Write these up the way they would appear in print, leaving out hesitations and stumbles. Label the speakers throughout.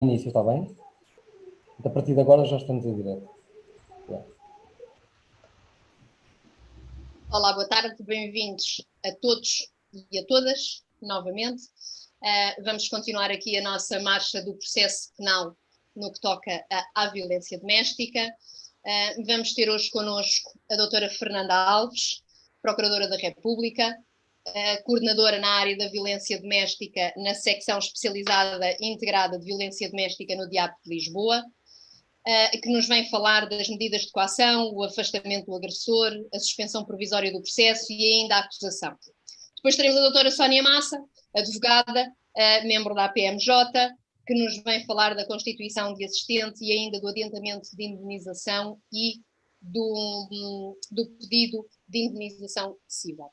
Speaker 1: Início, está bem? A partir de agora já estamos em direto.
Speaker 2: Olá, boa tarde, bem-vindos a todos e a todas, novamente. Vamos continuar aqui a nossa marcha do processo penal no que toca à violência doméstica. Vamos ter hoje connosco a doutora Fernanda Alves, Procuradora da República, coordenadora na área da violência doméstica na secção especializada integrada de violência doméstica no DIAP de Lisboa, que nos vem falar das medidas de coação, o afastamento do agressor, a suspensão provisória do processo e ainda a acusação. Depois teremos a doutora Sónia Massa, advogada, membro da APMJ, que nos vem falar da constituição de assistente e ainda do adiantamento de indemnização e do pedido de indemnização civil.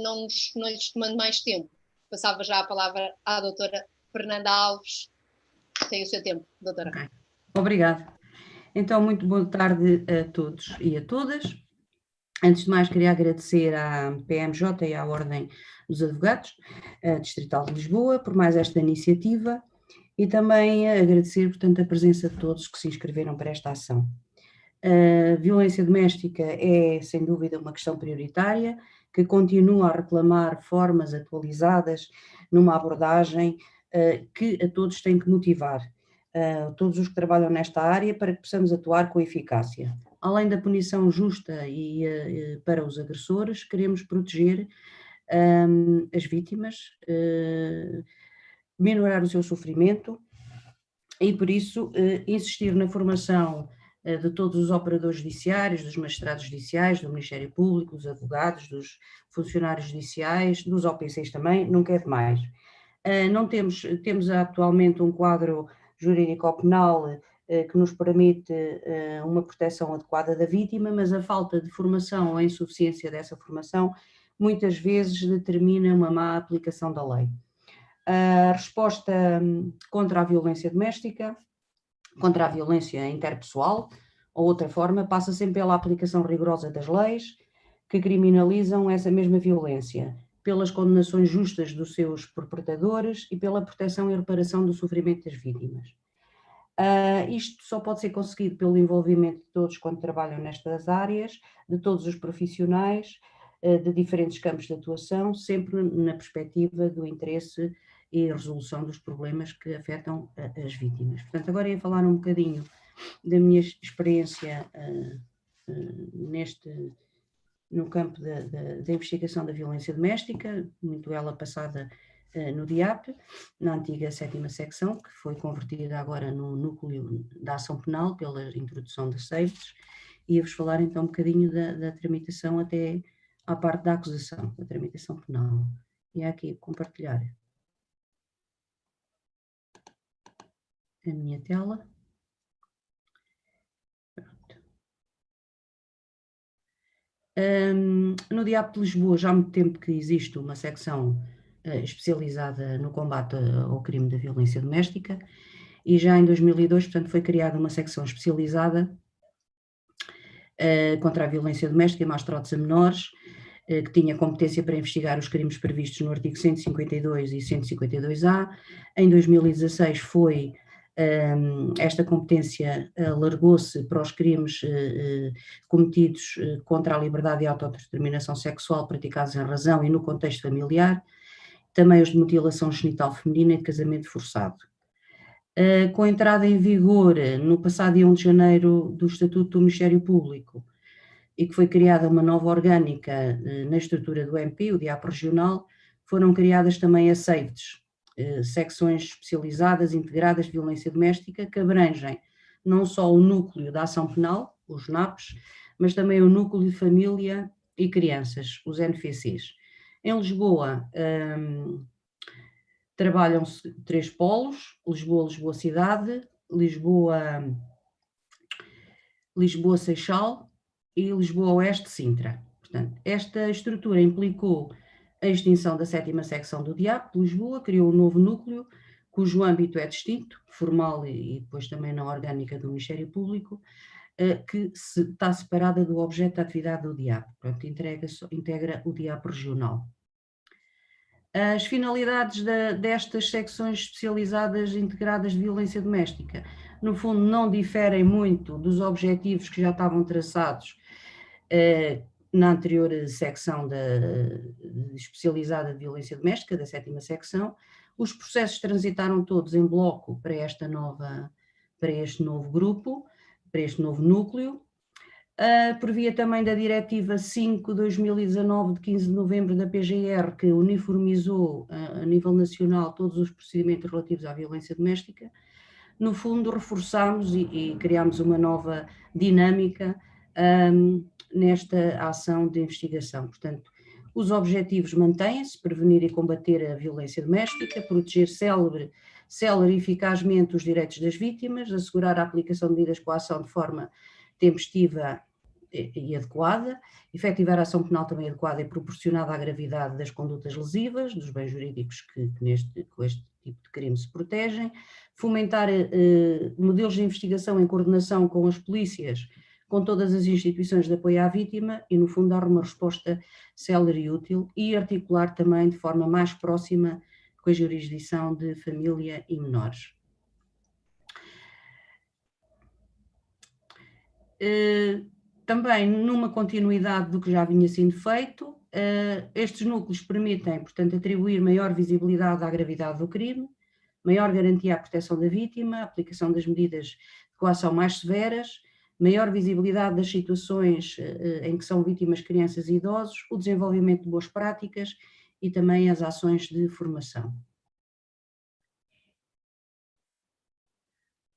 Speaker 2: Não lhes tomando mais tempo, passava já a palavra à doutora Fernanda Alves. Tem o seu tempo, doutora.
Speaker 3: Okay. Obrigada. Então, muito boa tarde a todos e a todas. Antes de mais, queria agradecer à PMJ e à Ordem dos Advogados Distrital de Lisboa por mais esta iniciativa e também agradecer, portanto, a presença de todos que se inscreveram para esta ação. A violência doméstica é, sem dúvida, uma questão prioritária que continua a reclamar formas atualizadas numa abordagem que a todos tem que motivar. Todos os que trabalham nesta área para que possamos atuar com eficácia. Além da punição justa e para os agressores, queremos proteger as vítimas, minorar o seu sofrimento e, por isso, insistir na formação de todos os operadores judiciários, dos magistrados judiciais, do Ministério Público, dos advogados, dos funcionários judiciais, dos OPCs também, nunca é demais. Temos atualmente um quadro jurídico-penal que nos permite uma proteção adequada da vítima, mas a falta de formação ou a insuficiência dessa formação muitas vezes determina uma má aplicação da lei. A resposta contra a violência doméstica, contra a violência interpessoal, ou outra forma, passa sempre pela aplicação rigorosa das leis que criminalizam essa mesma violência, pelas condenações justas dos seus perpetradores e pela proteção e reparação do sofrimento das vítimas. Isto só pode ser conseguido pelo envolvimento de todos quando trabalham nestas áreas, de todos os profissionais, de diferentes campos de atuação, sempre na perspectiva do interesse e resolução dos problemas que afetam as vítimas. Portanto, agora ia falar um bocadinho da minha experiência no campo da investigação da violência doméstica, muito ela passada no DIAP, na antiga 7ª secção, que foi convertida agora no núcleo da ação penal pela introdução das SEIVES, e ia-vos falar então um bocadinho da tramitação até à parte da acusação, da tramitação penal. E aqui compartilhar a minha tela. No DIAP de Lisboa já há muito tempo que existe uma secção especializada no combate ao crime da violência doméstica e já em 2002, portanto, foi criada uma secção especializada contra a violência doméstica e maus tratos a menores, que tinha competência para investigar os crimes previstos no artigo 152 e 152A. Em 2016 foi esta competência alargou-se para os crimes cometidos contra a liberdade e autodeterminação sexual praticados em razão e no contexto familiar, também os de mutilação genital feminina e de casamento forçado. Com a entrada em vigor no passado dia 1 de janeiro do Estatuto do Ministério Público e que foi criada uma nova orgânica na estrutura do MP, o DIAP regional, foram criadas também as SEIVES, secções especializadas integradas de violência doméstica que abrangem não só o núcleo da ação penal, os NAPs, mas também o núcleo de família e crianças, os NFCs. Em Lisboa trabalham-se 3 polos, Lisboa, Lisboa Cidade, Lisboa Seixal e Lisboa Oeste Sintra. Portanto, esta estrutura implicou a extinção da 7ª secção do DIAP de Lisboa, criou um novo núcleo, cujo âmbito é distinto, formal e depois também na orgânica do Ministério Público, que está separada do objeto da atividade do DIAP, portanto, integra o DIAP regional. As finalidades destas secções especializadas integradas de violência doméstica, no fundo, não diferem muito dos objetivos que já estavam traçados na anterior secção especializada de violência doméstica, da 7ª secção. Os processos transitaram todos em bloco para este novo grupo, para este novo núcleo. Por via também da Diretiva 5/2019, de 15 de novembro da PGR, que uniformizou a nível nacional todos os procedimentos relativos à violência doméstica, no fundo reforçámos e criámos uma nova dinâmica nesta ação de investigação. Portanto, os objetivos mantêm-se: prevenir e combater a violência doméstica, proteger célere e eficazmente os direitos das vítimas, assegurar a aplicação de medidas de coação de forma tempestiva e adequada, efetivar a ação penal também adequada e proporcionada à gravidade das condutas lesivas, dos bens jurídicos que com este tipo de crime se protegem, fomentar modelos de investigação em coordenação com as polícias, com todas as instituições de apoio à vítima e, no fundo, dar uma resposta célere e útil, e articular também de forma mais próxima com a jurisdição de família e menores. Também, numa continuidade do que já vinha sendo feito, estes núcleos permitem, portanto, atribuir maior visibilidade à gravidade do crime, maior garantia à proteção da vítima, aplicação das medidas de coação mais severas, maior visibilidade das situações em que são vítimas crianças e idosos, o desenvolvimento de boas práticas e também as ações de formação.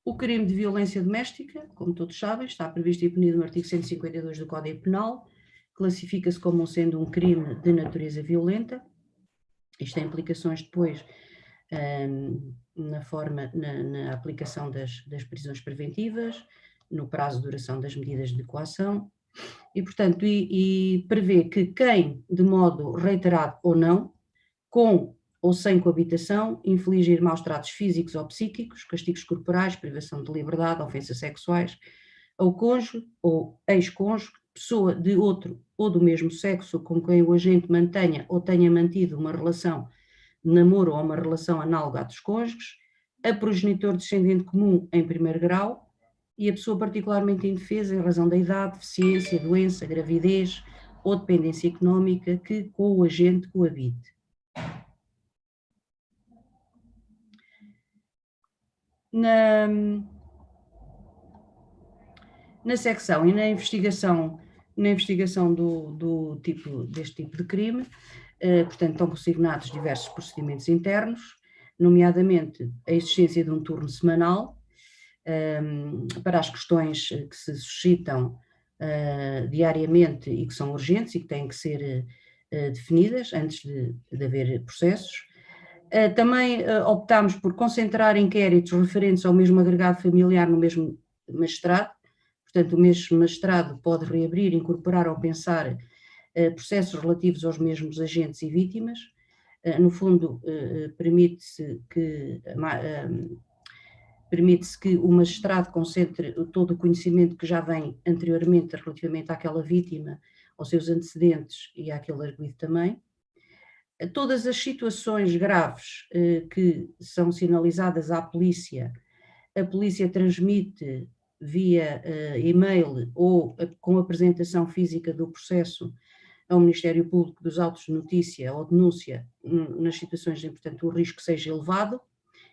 Speaker 3: O crime de violência doméstica, como todos sabem, está previsto e punido no artigo 152 do Código Penal, classifica-se como sendo um crime de natureza violenta. Isto tem implicações depois na aplicação das prisões preventivas, no prazo de duração das medidas de coação, e, portanto, prevê que quem, de modo reiterado ou não, com ou sem coabitação, infligir maus tratos físicos ou psíquicos, castigos corporais, privação de liberdade, ofensas sexuais, ao cônjuge ou ex-cônjuge, pessoa de outro ou do mesmo sexo com quem o agente mantenha ou tenha mantido uma relação de namoro ou uma relação análoga à dos cônjuges, a progenitor descendente comum em primeiro grau e a pessoa particularmente indefesa em razão da idade, deficiência, doença, gravidez ou dependência económica que com o agente coabite. Na secção e na investigação deste tipo de crime, portanto, estão consignados diversos procedimentos internos, nomeadamente a existência de um turno semanal para as questões que se suscitam diariamente e que são urgentes e que têm que ser definidas antes de haver processos. Também optámos por concentrar inquéritos referentes ao mesmo agregado familiar no mesmo magistrado. Portanto, o mesmo magistrado pode reabrir, incorporar ou pensar processos relativos aos mesmos agentes e vítimas. No fundo, permite-se que o magistrado concentre todo o conhecimento que já vem anteriormente relativamente àquela vítima, aos seus antecedentes e àquele arguido também. Todas as situações graves que são sinalizadas à polícia, a polícia transmite via e-mail ou com apresentação física do processo ao Ministério Público dos autos de notícia ou denúncia nas situações em que, portanto, o risco seja elevado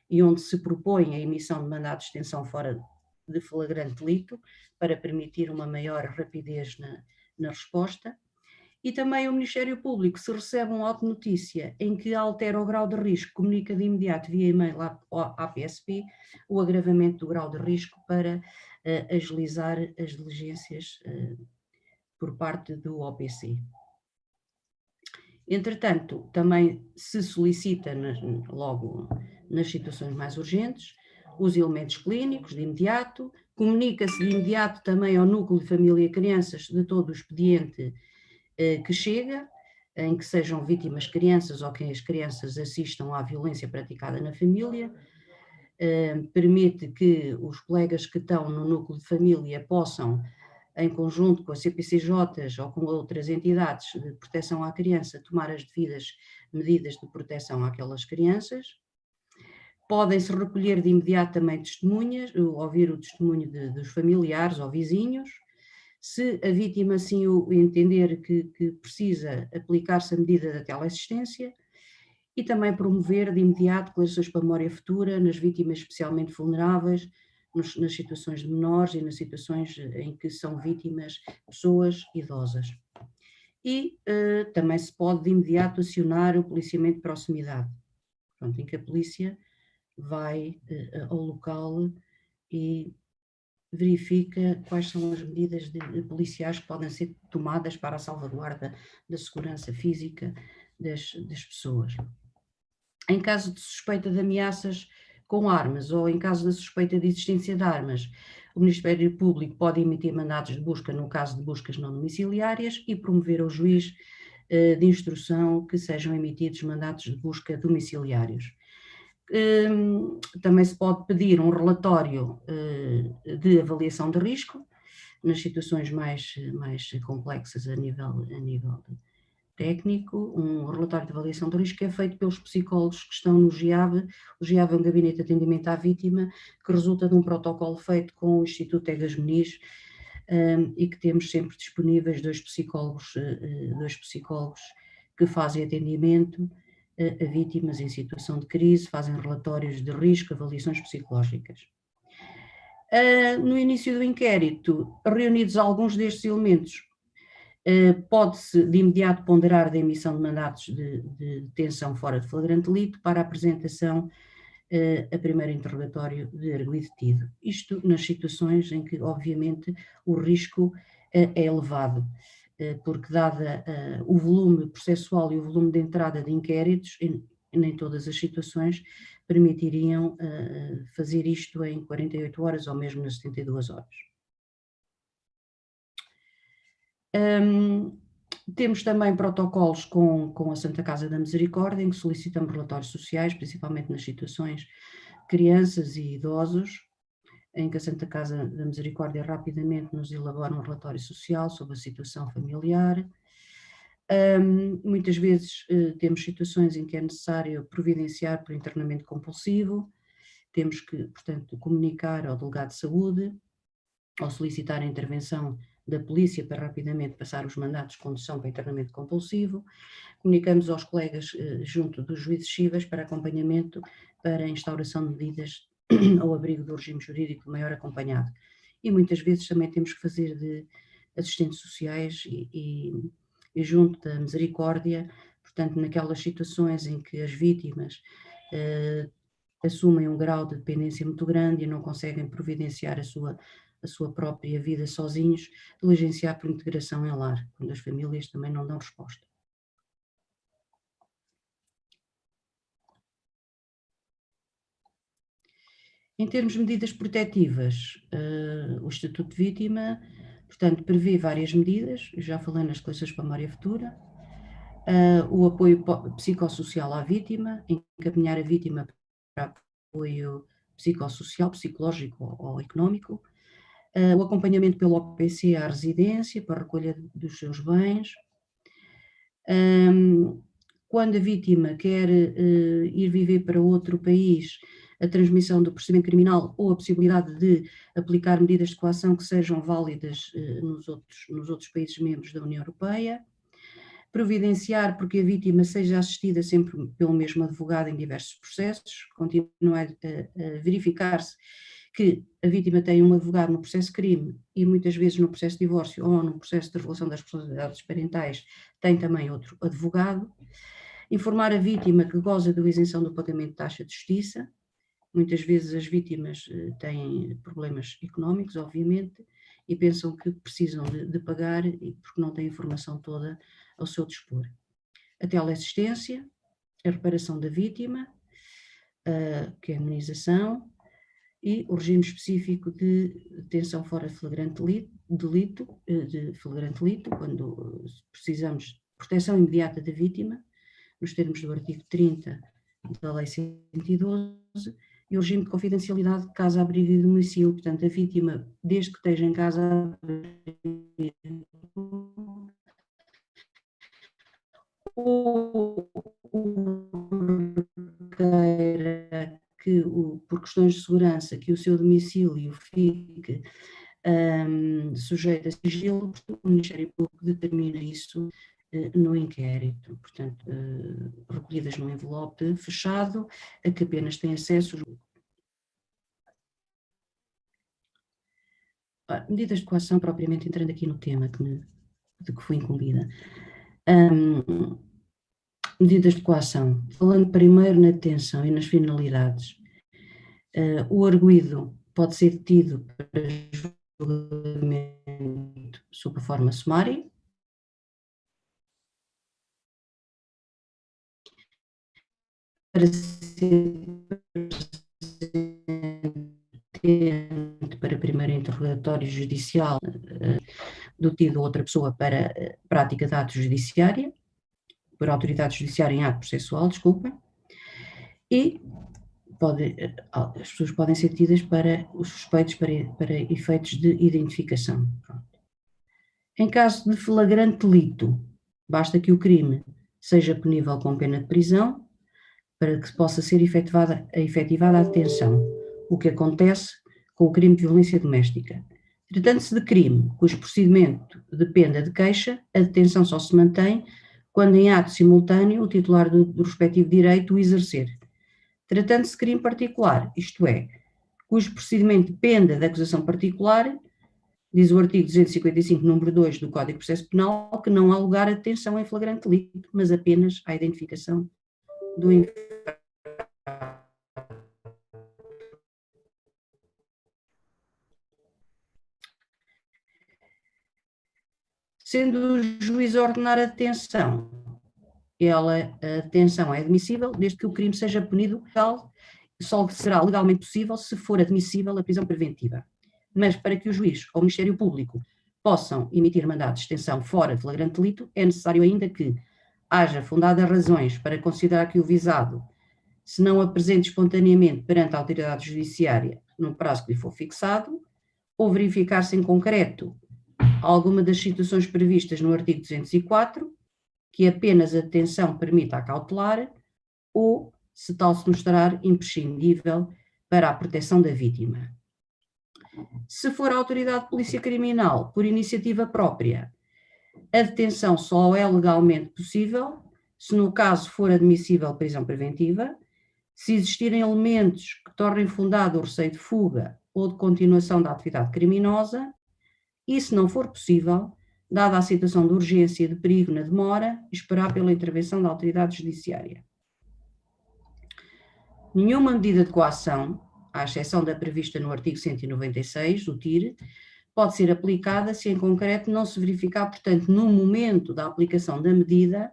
Speaker 3: e onde se propõe a emissão de mandado de detenção fora de flagrante delito para permitir uma maior rapidez na resposta. E também o Ministério Público, se recebe um auto de notícia em que altera o grau de risco, comunica de imediato via e-mail à PSP o agravamento do grau de risco para agilizar as diligências por parte do OPC. Entretanto, também se solicita logo nas situações mais urgentes os elementos clínicos de imediato, comunica-se de imediato também ao núcleo de família e crianças de todo o expediente que chega, em que sejam vítimas crianças ou que as crianças assistam à violência praticada na família, permite que os colegas que estão no núcleo de família possam em conjunto com a CPCJ ou com outras entidades de proteção à criança, tomar as devidas medidas de proteção àquelas crianças. Podem-se recolher de imediato também testemunhas, ouvir o testemunho dos familiares ou vizinhos. Se a vítima assim o entender que precisa aplicar-se a medida da teleassistência, e também promover de imediato declarações para a memória futura nas vítimas especialmente vulneráveis, nas situações de menores e nas situações em que são vítimas pessoas idosas. E também se pode de imediato acionar o policiamento de proximidade, pronto, em que a polícia vai ao local e verifica quais são as medidas policiais que podem ser tomadas para a salvaguarda da segurança física das pessoas. Em caso de suspeita de ameaças com armas ou em caso da suspeita de existência de armas, o Ministério Público pode emitir mandados de busca no caso de buscas não domiciliárias e promover ao juiz de instrução que sejam emitidos mandados de busca domiciliários. Também se pode pedir um relatório de avaliação de risco nas situações mais complexas a nível técnico. Um relatório de avaliação de risco é feito pelos psicólogos que estão no GIAV. O GIAV é um gabinete de atendimento à vítima que resulta de um protocolo feito com o Instituto Egas Muniz e que temos sempre disponíveis dois psicólogos que fazem atendimento a vítimas em situação de crise, fazem relatórios de risco, avaliações psicológicas. No início do inquérito, reunidos alguns destes elementos, pode-se de imediato ponderar da emissão de mandatos de detenção fora de flagrante delito para a apresentação a primeiro interrogatório de arguido detido. Isto nas situações em que, obviamente, o risco é elevado, porque dada o volume processual e o volume de entrada de inquéritos, nem todas as situações permitiriam fazer isto em 48 horas ou mesmo nas 72 horas. Temos também protocolos com a Santa Casa da Misericórdia, em que solicitamos relatórios sociais, principalmente nas situações de crianças e idosos, em que a Santa Casa da Misericórdia rapidamente nos elabora um relatório social sobre a situação familiar. Muitas vezes temos situações em que é necessário providenciar por internamento compulsivo, temos que, portanto, comunicar ao delegado de saúde ou solicitar a intervenção da polícia para rapidamente passar os mandatos de condução para internamento compulsivo. Comunicamos aos colegas junto dos juízes cíveis para acompanhamento para a instauração de medidas ao abrigo do regime jurídico maior acompanhado. E muitas vezes também temos que fazer de assistentes sociais e junto da misericórdia, portanto, naquelas situações em que as vítimas assumem um grau de dependência muito grande e não conseguem providenciar a sua própria vida sozinhos, diligenciar por integração em lar, quando as famílias também não dão resposta. Em termos de medidas protetivas, o Estatuto de Vítima, portanto, prevê várias medidas, já falei nas declarações para a memória futura, o apoio psicossocial à vítima, encaminhar a vítima para apoio psicossocial, psicológico ou económico, o acompanhamento pelo OPC à residência para a recolha dos seus bens. Quando a vítima quer ir viver para outro país, a transmissão do procedimento criminal ou a possibilidade de aplicar medidas de coação que sejam válidas nos outros países membros da União Europeia. Providenciar porque a vítima seja assistida sempre pelo mesmo advogado em diversos processos, continuar a verificar-se que a vítima tem um advogado no processo de crime e muitas vezes no processo de divórcio ou no processo de revelação das responsabilidades parentais tem também outro advogado. Informar a vítima que goza da isenção do pagamento de taxa de justiça. Muitas vezes as vítimas têm problemas económicos, obviamente, e pensam que precisam de pagar porque não têm a informação toda ao seu dispor. A teleassistência, a reparação da vítima, que é a indemnização, e o regime específico de detenção fora de flagrante delito, quando precisamos de proteção imediata da vítima, nos termos do artigo 30 da Lei 112, e o regime de confidencialidade de casa, abrigo e domicílio. Portanto, a vítima, desde que esteja em casa, ou queira que, por questões de segurança, que o seu domicílio fique sujeito a sigilo, o Ministério Público determina isso no inquérito, portanto, recolhidas num envelope fechado, a que apenas tem acesso. Medidas de coação, propriamente entrando aqui no tema de que fui incumbida. Medidas de coação, falando primeiro na detenção e nas finalidades. O arguido pode ser detido para julgamento sob a forma sumária, para ser presente para primeiro interrogatório judicial do tido outra pessoa para prática de ato judiciária, por autoridade judiciária em ato processual, desculpa, e as pessoas podem ser detidas para os suspeitos para efeitos de identificação. Pronto. Em caso de flagrante delito, basta que o crime seja punível com pena de prisão para que possa ser efetivada a detenção, o que acontece com o crime de violência doméstica. Tratando-se de crime cujo procedimento dependa de queixa, a detenção só se mantém quando em ato simultâneo o titular do respectivo direito o exercer. Tratando-se de crime particular, isto é, cujo procedimento dependa da acusação particular, diz o artigo 255, número 2 do Código de Processo Penal, que não há lugar a detenção em flagrante delito, mas apenas à identificação do infrator. Sendo o juiz a ordenar a detenção, a detenção é admissível desde que o crime seja punido, só será legalmente possível se for admissível a prisão preventiva. Mas para que o juiz ou o Ministério Público possam emitir mandados de detenção fora de flagrante delito, é necessário ainda que haja fundadas razões para considerar que o visado, se não apresente espontaneamente perante a autoridade judiciária no prazo que lhe for fixado, ou verificar-se em concreto alguma das situações previstas no artigo 204, que apenas a detenção permita a cautelar, ou se tal se mostrar imprescindível para a proteção da vítima. Se for a autoridade de polícia criminal por iniciativa própria, a detenção só é legalmente possível se no caso for admissível prisão preventiva, se existirem elementos que tornem fundado o receio de fuga ou de continuação da atividade criminosa, e se não for possível, dada a situação de urgência e de perigo na demora, esperar pela intervenção da autoridade judiciária. Nenhuma medida de coação, à exceção da prevista no artigo 196 do TIR, pode ser aplicada se em concreto não se verificar, portanto, no momento da aplicação da medida,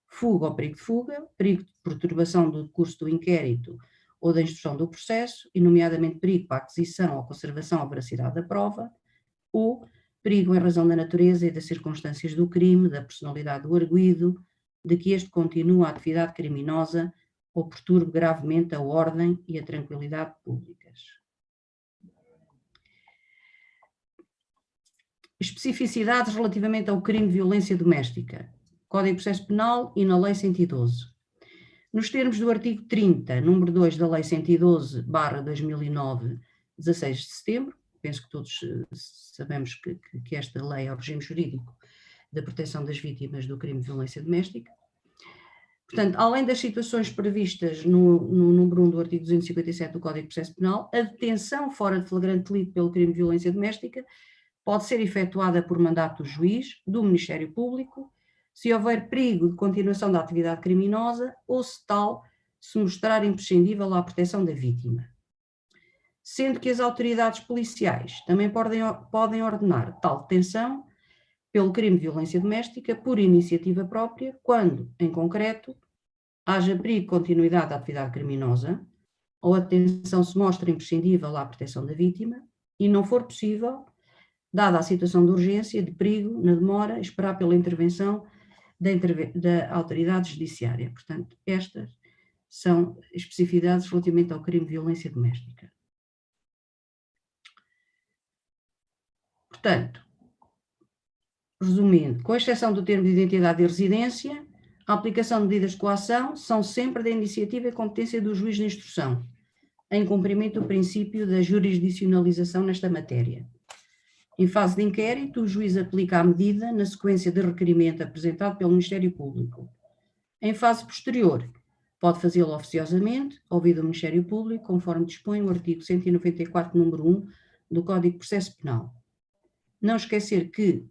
Speaker 3: fuga ou perigo de fuga, perigo de perturbação do curso do inquérito ou da instrução do processo, e nomeadamente perigo para a aquisição ou conservação ou veracidade da prova, ou perigo em razão da natureza e das circunstâncias do crime, da personalidade do arguido, de que este continua a atividade criminosa ou perturbe gravemente a ordem e a tranquilidade públicas. Especificidades relativamente ao crime de violência doméstica, Código de Processo Penal e na Lei 112. Nos termos do artigo 30, número 2 da Lei 112/2009, 16 de setembro, penso que todos sabemos que esta lei é o regime jurídico da proteção das vítimas do crime de violência doméstica. Portanto, além das situações previstas no número 1 do artigo 257 do Código de Processo Penal, a detenção fora de flagrante delito pelo crime de violência doméstica pode ser efetuada por mandato do juiz, do Ministério Público, se houver perigo de continuação da atividade criminosa ou se tal se mostrar imprescindível à proteção da vítima. Sendo que as autoridades policiais também podem ordenar tal detenção pelo crime de violência doméstica por iniciativa própria, quando, em concreto, haja perigo de continuidade da atividade criminosa ou a detenção se mostra imprescindível à proteção da vítima e não for possível, dada a situação de urgência, de perigo, na demora, esperar pela intervenção da autoridade judiciária. Portanto, estas são especificidades relativamente ao crime de violência doméstica. Portanto, resumindo, com exceção do termo de identidade e residência, a aplicação de medidas de coação são sempre da iniciativa e competência do juiz de instrução, em cumprimento do princípio da jurisdicionalização nesta matéria. Em fase de inquérito, o juiz aplica a medida na sequência de requerimento apresentado pelo Ministério Público. Em fase posterior, pode fazê-lo oficiosamente, ouvido o Ministério Público, conforme dispõe o artigo 194, número 1 do Código de Processo Penal. Não esquecer que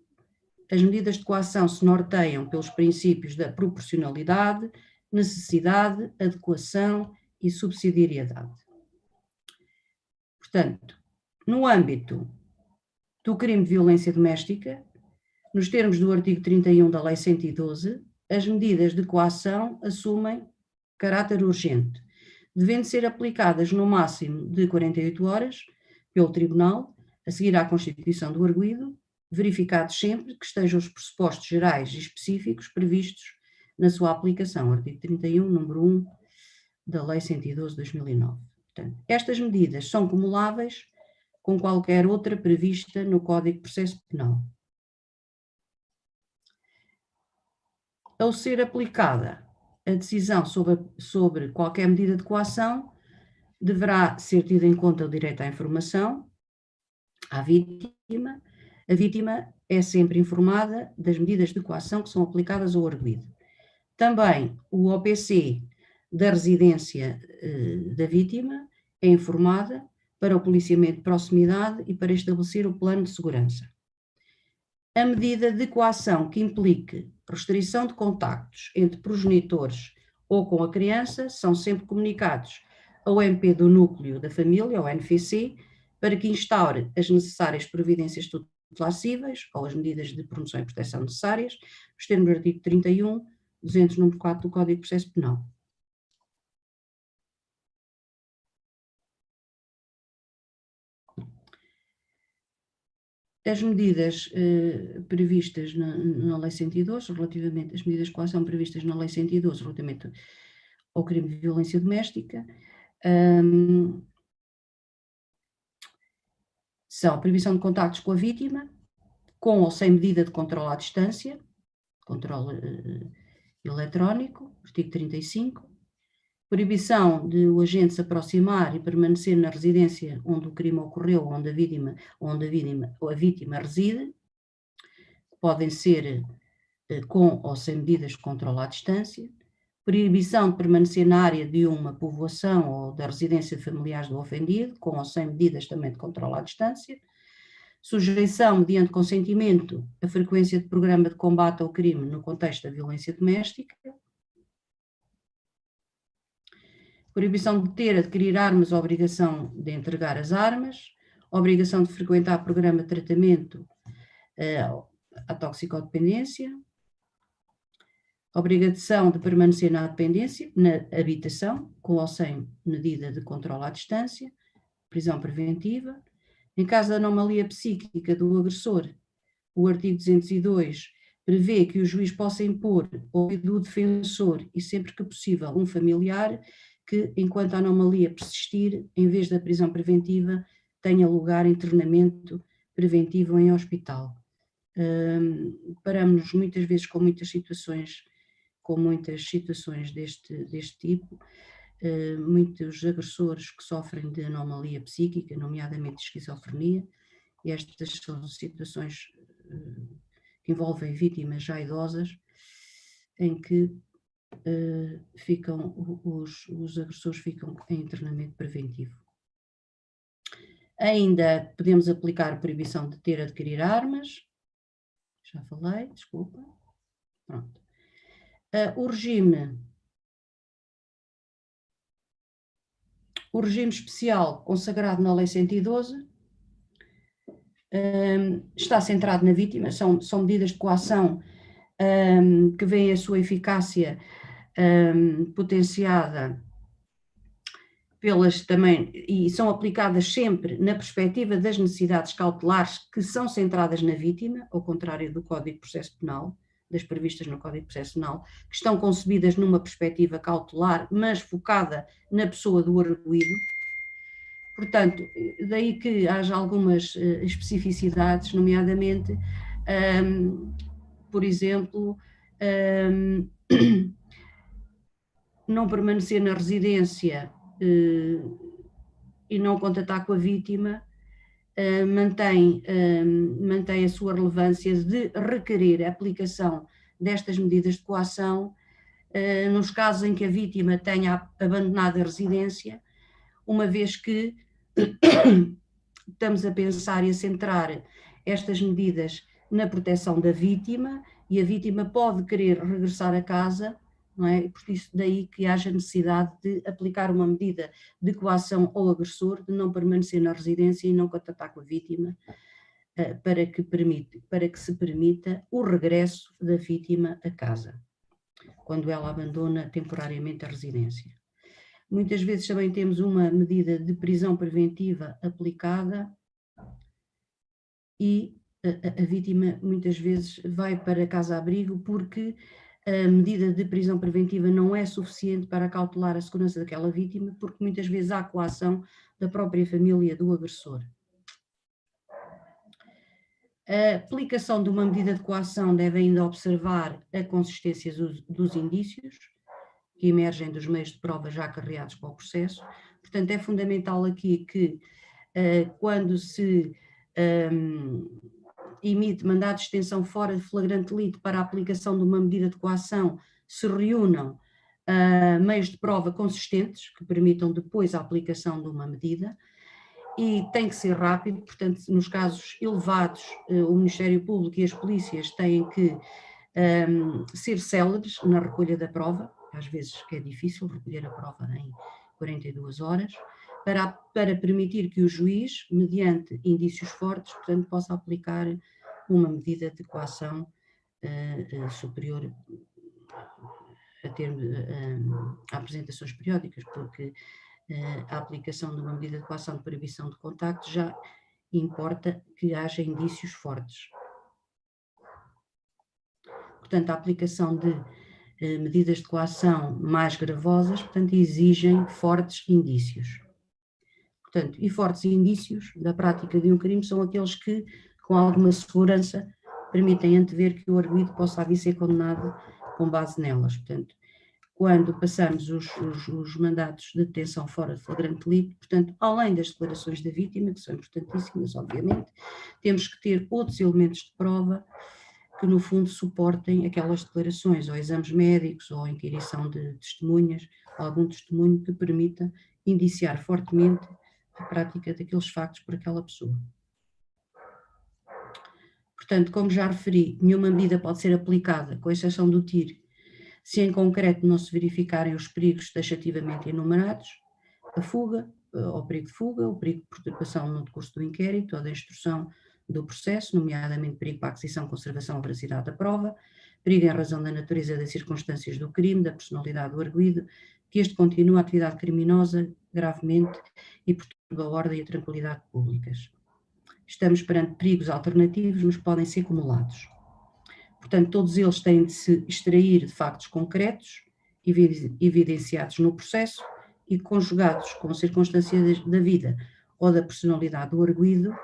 Speaker 3: as medidas de coação se norteiam pelos princípios da proporcionalidade, necessidade, adequação e subsidiariedade. Portanto, no âmbito do crime de violência doméstica, nos termos do artigo 31 da Lei 112, as medidas de coação assumem caráter urgente, devendo ser aplicadas no máximo de 48 horas pelo Tribunal, a seguir à constituição do arguido, verificados sempre que estejam os pressupostos gerais e específicos previstos na sua aplicação, artigo 31, número 1 da Lei 112 de 2009. Portanto, estas medidas são cumuláveis com qualquer outra prevista no Código de Processo Penal. Ao ser aplicada a decisão sobre qualquer medida de coação, deverá ser tido em conta o direito à informação à vítima. A vítima é sempre informada das medidas de coação que são aplicadas ao arguido. Também o OPC da residência da vítima é informada para o policiamento de proximidade e para estabelecer o plano de segurança. A medida de coação que implique restrição de contactos entre progenitores ou com a criança são sempre comunicados ao MP do núcleo da família, ao NFC, para que instaure as necessárias providências tutelativas ou as medidas de promoção e proteção necessárias, nos termos do artigo 31, 200, número 4 do Código de Processo Penal. As medidas previstas na Lei 112, relativamente às medidas de coação previstas na Lei 112, relativamente ao crime de violência doméstica, são a proibição de contactos com a vítima, com ou sem medida de controle à distância, controle eletrónico, artigo 35, proibição de o agente se aproximar e permanecer na residência onde o crime ocorreu, onde a vítima reside, podem ser com ou sem medidas de controle à distância, proibição de permanecer na área de uma povoação ou da residência de familiares do ofendido, com ou sem medidas também de controle à distância, sujeição mediante consentimento à frequência de programa de combate ao crime no contexto da violência doméstica, proibição de ter, adquirir armas, obrigação de entregar as armas, obrigação de frequentar programa de tratamento à toxicodependência, obrigação de permanecer na dependência, na habitação, com ou sem medida de controle à distância, prisão preventiva. Em caso de anomalia psíquica do agressor, o artigo 202 prevê que o juiz possa impor ao ouvido do defensor e sempre que possível um familiar que, enquanto a anomalia persistir, em vez da prisão preventiva, tenha lugar internamento preventivo em hospital. Paramos-nos muitas vezes com muitas situações deste tipo, muitos agressores que sofrem de anomalia psíquica, nomeadamente de esquizofrenia, e estas são situações que envolvem vítimas já idosas, em que os agressores ficam em internamento preventivo. Ainda podemos aplicar a proibição de ter, adquirir armas, já falei, desculpa, pronto. O regime especial consagrado na Lei 112 está centrado na vítima, são medidas de coação que vêm a sua eficácia potenciada também, e são aplicadas sempre na perspectiva das necessidades cautelares que são centradas na vítima, ao contrário do Código de Processo Penal, das previstas no Código de Processo Penal, que estão concebidas numa perspectiva cautelar, mas focada na pessoa do arguido. Portanto, daí que haja algumas especificidades, nomeadamente, por exemplo, não permanecer na residência e não contatar com a vítima, mantém a sua relevância de requerer a aplicação destas medidas de coação nos casos em que a vítima tenha abandonado a residência, uma vez que estamos a pensar e a centrar estas medidas na proteção da vítima, e a vítima pode querer regressar a casa, não é? Por isso daí que haja necessidade de aplicar uma medida de coação ao agressor, de não permanecer na residência e não contatar com a vítima, para que se permita o regresso da vítima a casa, quando ela abandona temporariamente a residência. Muitas vezes também temos uma medida de prisão preventiva aplicada e a vítima muitas vezes vai para casa-abrigo porque a medida de prisão preventiva não é suficiente para cautelar a segurança daquela vítima, porque muitas vezes há coação da própria família do agressor. A aplicação de uma medida de coação deve ainda observar a consistência dos indícios que emergem dos meios de prova já acarreados para o processo. Portanto, é fundamental aqui que quando se emite mandado de detenção fora de flagrante delito para a aplicação de uma medida de coação, se reúnam meios de prova consistentes que permitam depois a aplicação de uma medida, e tem que ser rápido. Portanto, nos casos elevados, o Ministério Público e as polícias têm que ser céleres na recolha da prova, às vezes é difícil recolher a prova em 42 horas, para permitir que o juiz, mediante indícios fortes, portanto, possa aplicar uma medida de coação superior a apresentações periódicas, porque a aplicação de uma medida de coação de proibição de contacto já importa que haja indícios fortes. Portanto, a aplicação de medidas de coação mais gravosas, portanto, exigem fortes indícios. Portanto, e fortes indícios da prática de um crime são aqueles que, com alguma segurança, permitem antever que o arguido possa vir a ser condenado com base nelas. Portanto, quando passamos os mandados de detenção fora de flagrante delito, portanto, além das declarações da vítima, que são importantíssimas, obviamente, temos que ter outros elementos de prova que, no fundo, suportem aquelas declarações, ou exames médicos, ou inquirição de testemunhas, ou algum testemunho que permita indiciar fortemente a prática daqueles factos por aquela pessoa. Portanto, como já referi, nenhuma medida pode ser aplicada, com exceção do TIR, se em concreto não se verificarem os perigos taxativamente enumerados, a fuga, ou perigo de fuga, o perigo de perturbação no decurso do inquérito ou da instrução do processo, nomeadamente perigo para a aquisição, conservação ou veracidade da prova, perigo em razão da natureza das circunstâncias do crime, da personalidade do arguido, que este continua a atividade criminosa gravemente e perturba a ordem e a tranquilidade públicas. Estamos perante perigos alternativos, mas podem ser acumulados. Portanto, todos eles têm de se extrair de factos concretos, evidenciados no processo e conjugados com circunstâncias da vida ou da personalidade do arguido,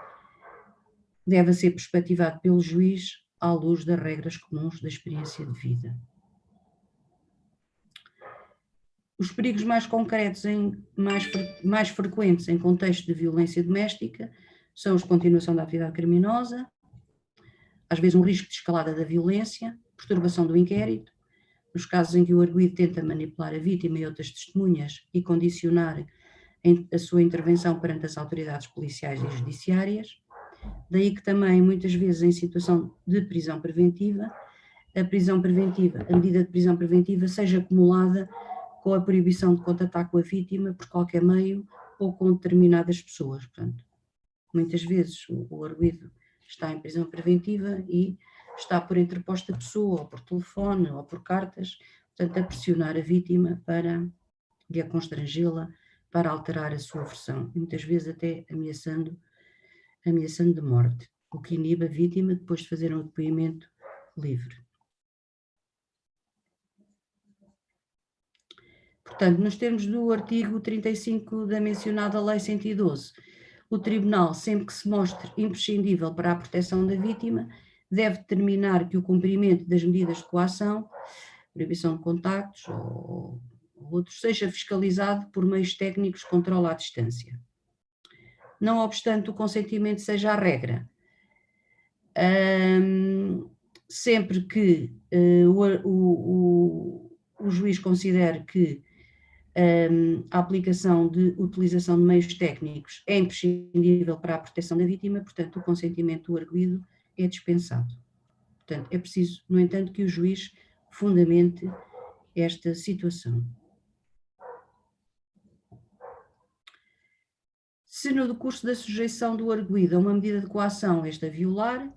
Speaker 3: deve ser perspectivado pelo juiz à luz das regras comuns da experiência de vida. Os perigos mais concretos, mais frequentes em contexto de violência doméstica, são a continuação da atividade criminosa, às vezes um risco de escalada da violência, perturbação do inquérito, nos casos em que o arguido tenta manipular a vítima e outras testemunhas e condicionar a sua intervenção perante as autoridades policiais e judiciárias. Daí que também, muitas vezes, em situação de prisão preventiva, a medida de prisão preventiva seja acumulada com a proibição de contatar com a vítima por qualquer meio ou com determinadas pessoas. Portanto, muitas vezes o arguido está em prisão preventiva e está por interposta pessoa, ou por telefone, ou por cartas, portanto, a pressionar a vítima para a constrangê-la, para alterar a sua versão, e muitas vezes até ameaçando de morte, o que inibe a vítima depois de fazer um depoimento livre. Portanto, nos termos do artigo 35 da mencionada Lei 112, o Tribunal, sempre que se mostre imprescindível para a proteção da vítima, deve determinar que o cumprimento das medidas de coação, proibição de contactos ou outros, seja fiscalizado por meios técnicos de controle à distância. Não obstante o consentimento seja a regra, sempre que o juiz considere que a aplicação de utilização de meios técnicos é imprescindível para a proteção da vítima, portanto, o consentimento do arguido é dispensado. Portanto, é preciso, no entanto, que o juiz fundamente esta situação. Se no decurso da sujeição do arguido a uma medida de coação esta violar,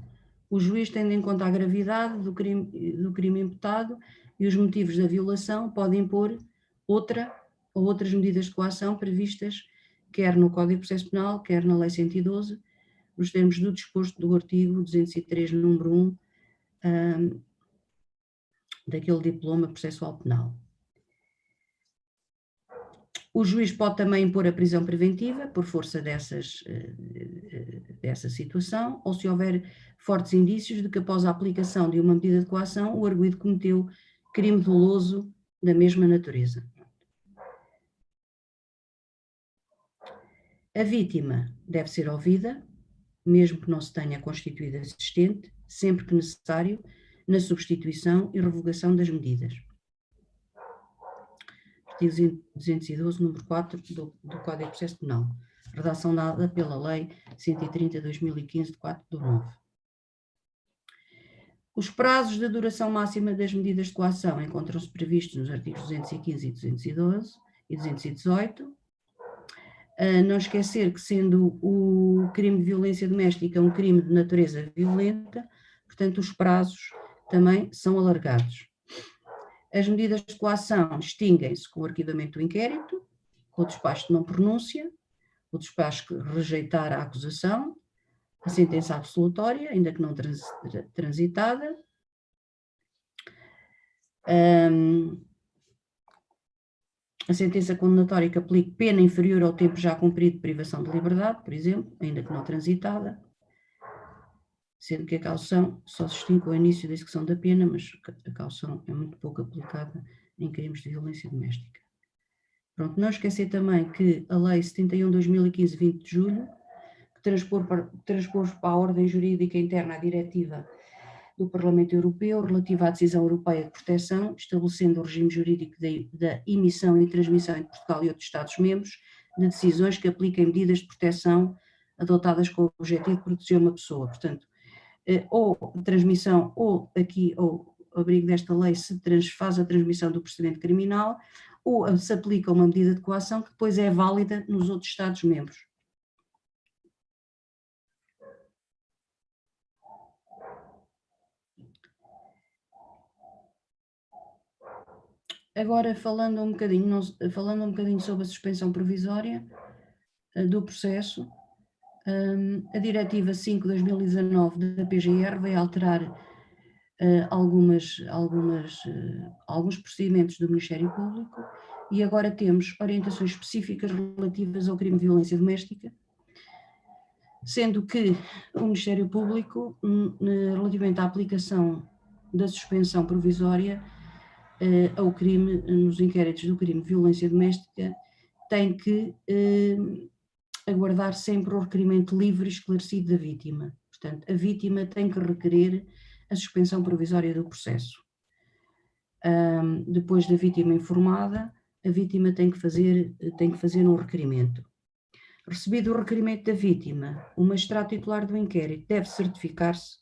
Speaker 3: o juiz, tendo em conta a gravidade do crime imputado e os motivos da violação, pode impor outra ou outras medidas de coação previstas quer no Código de Processo Penal, quer na Lei 112, nos termos do disposto do artigo 203, número 1, daquele diploma processual penal. O juiz pode também impor a prisão preventiva por força dessa situação, ou se houver fortes indícios de que após a aplicação de uma medida de coação o arguido cometeu crime doloso da mesma natureza. A vítima deve ser ouvida, mesmo que não se tenha constituído assistente, sempre que necessário, na substituição e revogação das medidas. Artigo 212, número 4 do Código de Processo Penal. Redação dada pela Lei 130/2015, de 4/9. Os prazos de duração máxima das medidas de coação encontram-se previstos nos artigos 215 e 212 e 218. Não esquecer que, sendo o crime de violência doméstica um crime de natureza violenta, portanto, os prazos também são alargados. As medidas de coação extinguem-se com o arquivamento do inquérito, com o despacho de não pronúncia, o despacho que rejeitar a acusação, a sentença absolutória, ainda que não transitada, a sentença condenatória que aplique pena inferior ao tempo já cumprido de privação de liberdade, por exemplo, ainda que não transitada, sendo que a caução só se extingue com o início da execução da pena, mas a caução é muito pouco aplicada em crimes de violência doméstica. Pronto, não esquecer também que a Lei 71/2015, 20 de julho, que transpôs para a ordem jurídica interna a diretiva do Parlamento Europeu relativa à decisão europeia de proteção, estabelecendo o regime jurídico da emissão e transmissão entre Portugal e outros Estados-membros de decisões que apliquem medidas de proteção adotadas com o objetivo de proteger uma pessoa. Portanto, ou transmissão, ou aqui, ou abrigo desta lei, se faz a transmissão do procedimento criminal, ou se aplica uma medida de coação que depois é válida nos outros Estados-membros. Agora, falando um bocadinho sobre a suspensão provisória do processo, a Diretiva 5/2019 da PGR veio alterar alguns procedimentos do Ministério Público e agora temos orientações específicas relativas ao crime de violência doméstica, sendo que o Ministério Público, relativamente à aplicação da suspensão provisória ao crime, nos inquéritos do crime de violência doméstica, tem que aguardar sempre o requerimento livre e esclarecido da vítima. Portanto, a vítima tem que requerer a suspensão provisória do processo. Depois da vítima informada, a vítima tem que fazer um requerimento. Recebido o requerimento da vítima, o magistrado titular do inquérito deve certificar-se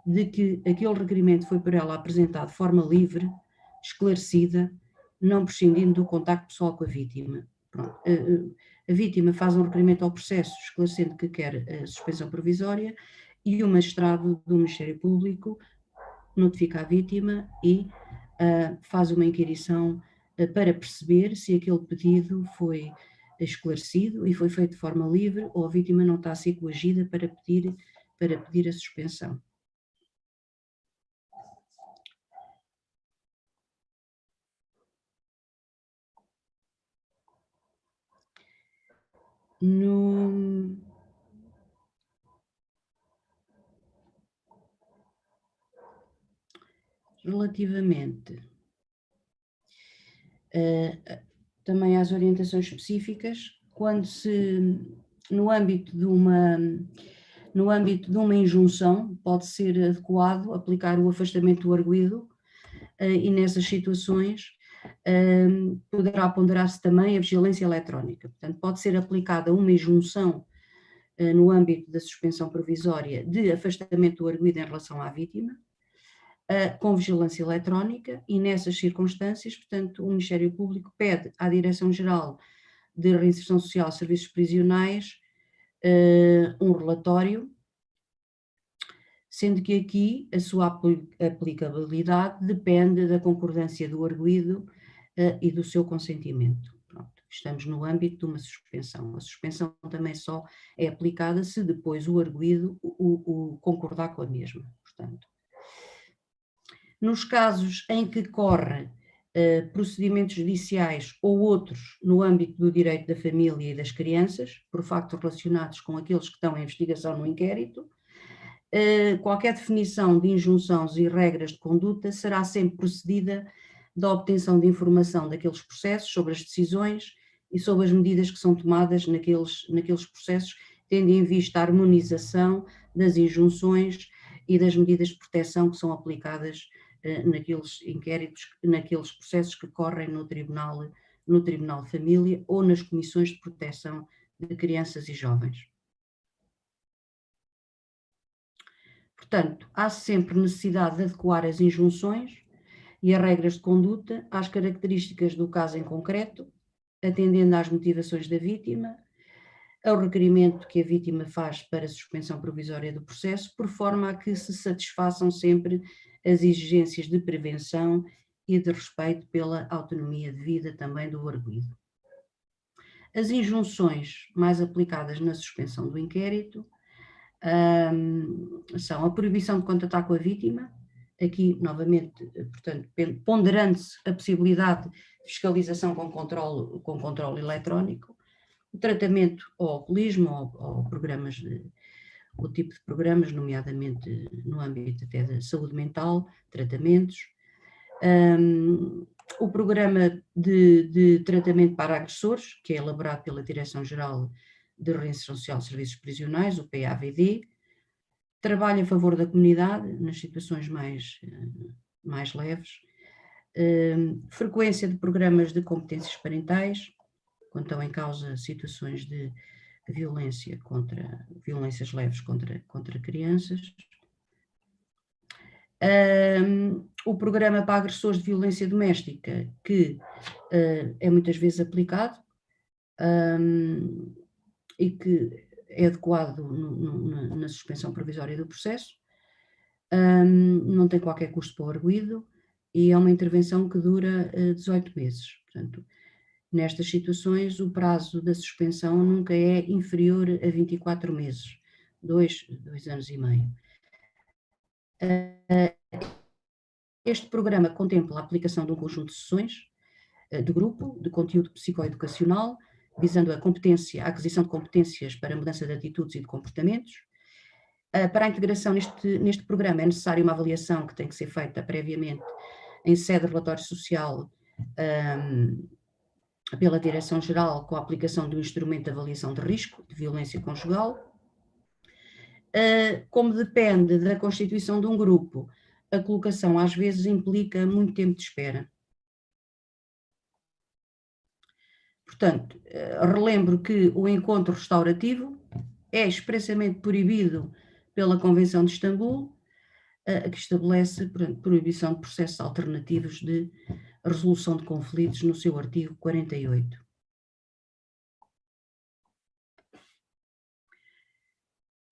Speaker 3: de que aquele requerimento foi por ela apresentado de forma livre, esclarecida, não prescindindo do contacto pessoal com a vítima. Pronto. A vítima faz um requerimento ao processo esclarecendo que quer a suspensão provisória e o magistrado do Ministério Público notifica a vítima e faz uma inquirição para perceber se aquele pedido foi esclarecido e foi feito de forma livre ou a vítima não está a ser coagida para pedir a suspensão. Relativamente também às orientações específicas, quando no âmbito de uma injunção, pode ser adequado aplicar o afastamento do arguido e nessas situações poderá ponderar-se também a vigilância eletrónica. Portanto, pode ser aplicada uma injunção no âmbito da suspensão provisória de afastamento do arguido em relação à vítima, com vigilância eletrónica, e nessas circunstâncias, portanto, o Ministério Público pede à Direção-Geral de Reinserção Social e Serviços Prisionais um relatório, sendo que aqui a sua aplicabilidade depende da concordância do arguido e do seu consentimento. Pronto, estamos no âmbito de uma suspensão. A suspensão também só é aplicada se depois o arguido concordar com a mesma, portanto. Nos casos em que corre procedimentos judiciais ou outros no âmbito do direito da família e das crianças, por factos relacionados com aqueles que estão em investigação no inquérito, qualquer definição de injunções e regras de conduta será sempre precedida da obtenção de informação daqueles processos sobre as decisões e sobre as medidas que são tomadas naqueles processos, tendo em vista a harmonização das injunções e das medidas de proteção que são aplicadas naqueles inquéritos, naqueles processos que correm no Tribunal de Família ou nas comissões de proteção de crianças e jovens. Portanto, há sempre necessidade de adequar as injunções e as regras de conduta às características do caso em concreto, atendendo às motivações da vítima, ao requerimento que a vítima faz para a suspensão provisória do processo, por forma a que se satisfaçam sempre as exigências de prevenção e de respeito pela autonomia de vida também do arguido. As injunções mais aplicadas na suspensão do inquérito são a proibição de contactar com a vítima, aqui novamente, portanto, ponderando-se a possibilidade de fiscalização com controle eletrónico, o tratamento ao alcoolismo ou programas o tipo de programas, nomeadamente no âmbito até da saúde mental, tratamentos, o programa de tratamento para agressores, que é elaborado pela Direção-Geral de Reinserção Social e Serviços Prisionais, o PAVD, trabalho a favor da comunidade nas situações mais leves, frequência de programas de competências parentais, quando estão em causa situações de violências leves contra crianças. O programa para agressores de violência doméstica, que é muitas vezes aplicado e que é adequado na suspensão provisória do processo, não tem qualquer custo para o arguido e é uma intervenção que dura 18 meses. Portanto, nestas situações, o prazo da suspensão nunca é inferior a 24 meses, 2 anos e meio. Este programa contempla a aplicação de um conjunto de sessões de grupo, de conteúdo psicoeducacional, visando a aquisição de competências para a mudança de atitudes e de comportamentos. Para a integração neste programa é necessária uma avaliação que tem que ser feita previamente em sede de relatório social pela Direção-Geral, com a aplicação do instrumento de avaliação de risco de violência conjugal. Como depende da constituição de um grupo, a colocação às vezes implica muito tempo de espera. Portanto, relembro que o encontro restaurativo é expressamente proibido pela Convenção de Istambul, que estabelece, portanto, proibição de processos alternativos de resolução de conflitos no seu artigo 48.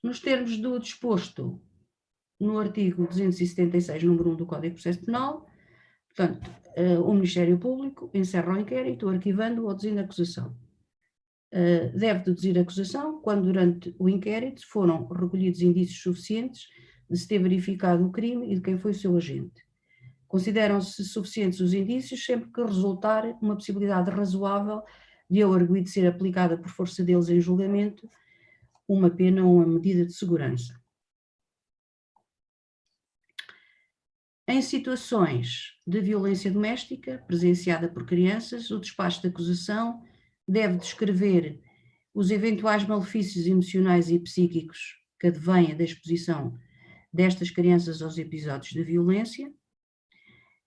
Speaker 3: Nos termos do disposto no artigo 276, número 1 do Código de Processo Penal, portanto, o Ministério Público encerra o inquérito, arquivando ou deduzindo a acusação. Deve deduzir a acusação quando, durante o inquérito, foram recolhidos indícios suficientes de se ter verificado o crime e de quem foi o seu agente. Consideram-se suficientes os indícios sempre que resultar uma possibilidade razoável de ao arguido ser aplicada por força deles em julgamento uma pena ou uma medida de segurança. Em situações de violência doméstica presenciada por crianças, o despacho de acusação deve descrever os eventuais malefícios emocionais e psíquicos que advêm da exposição destas crianças aos episódios de violência.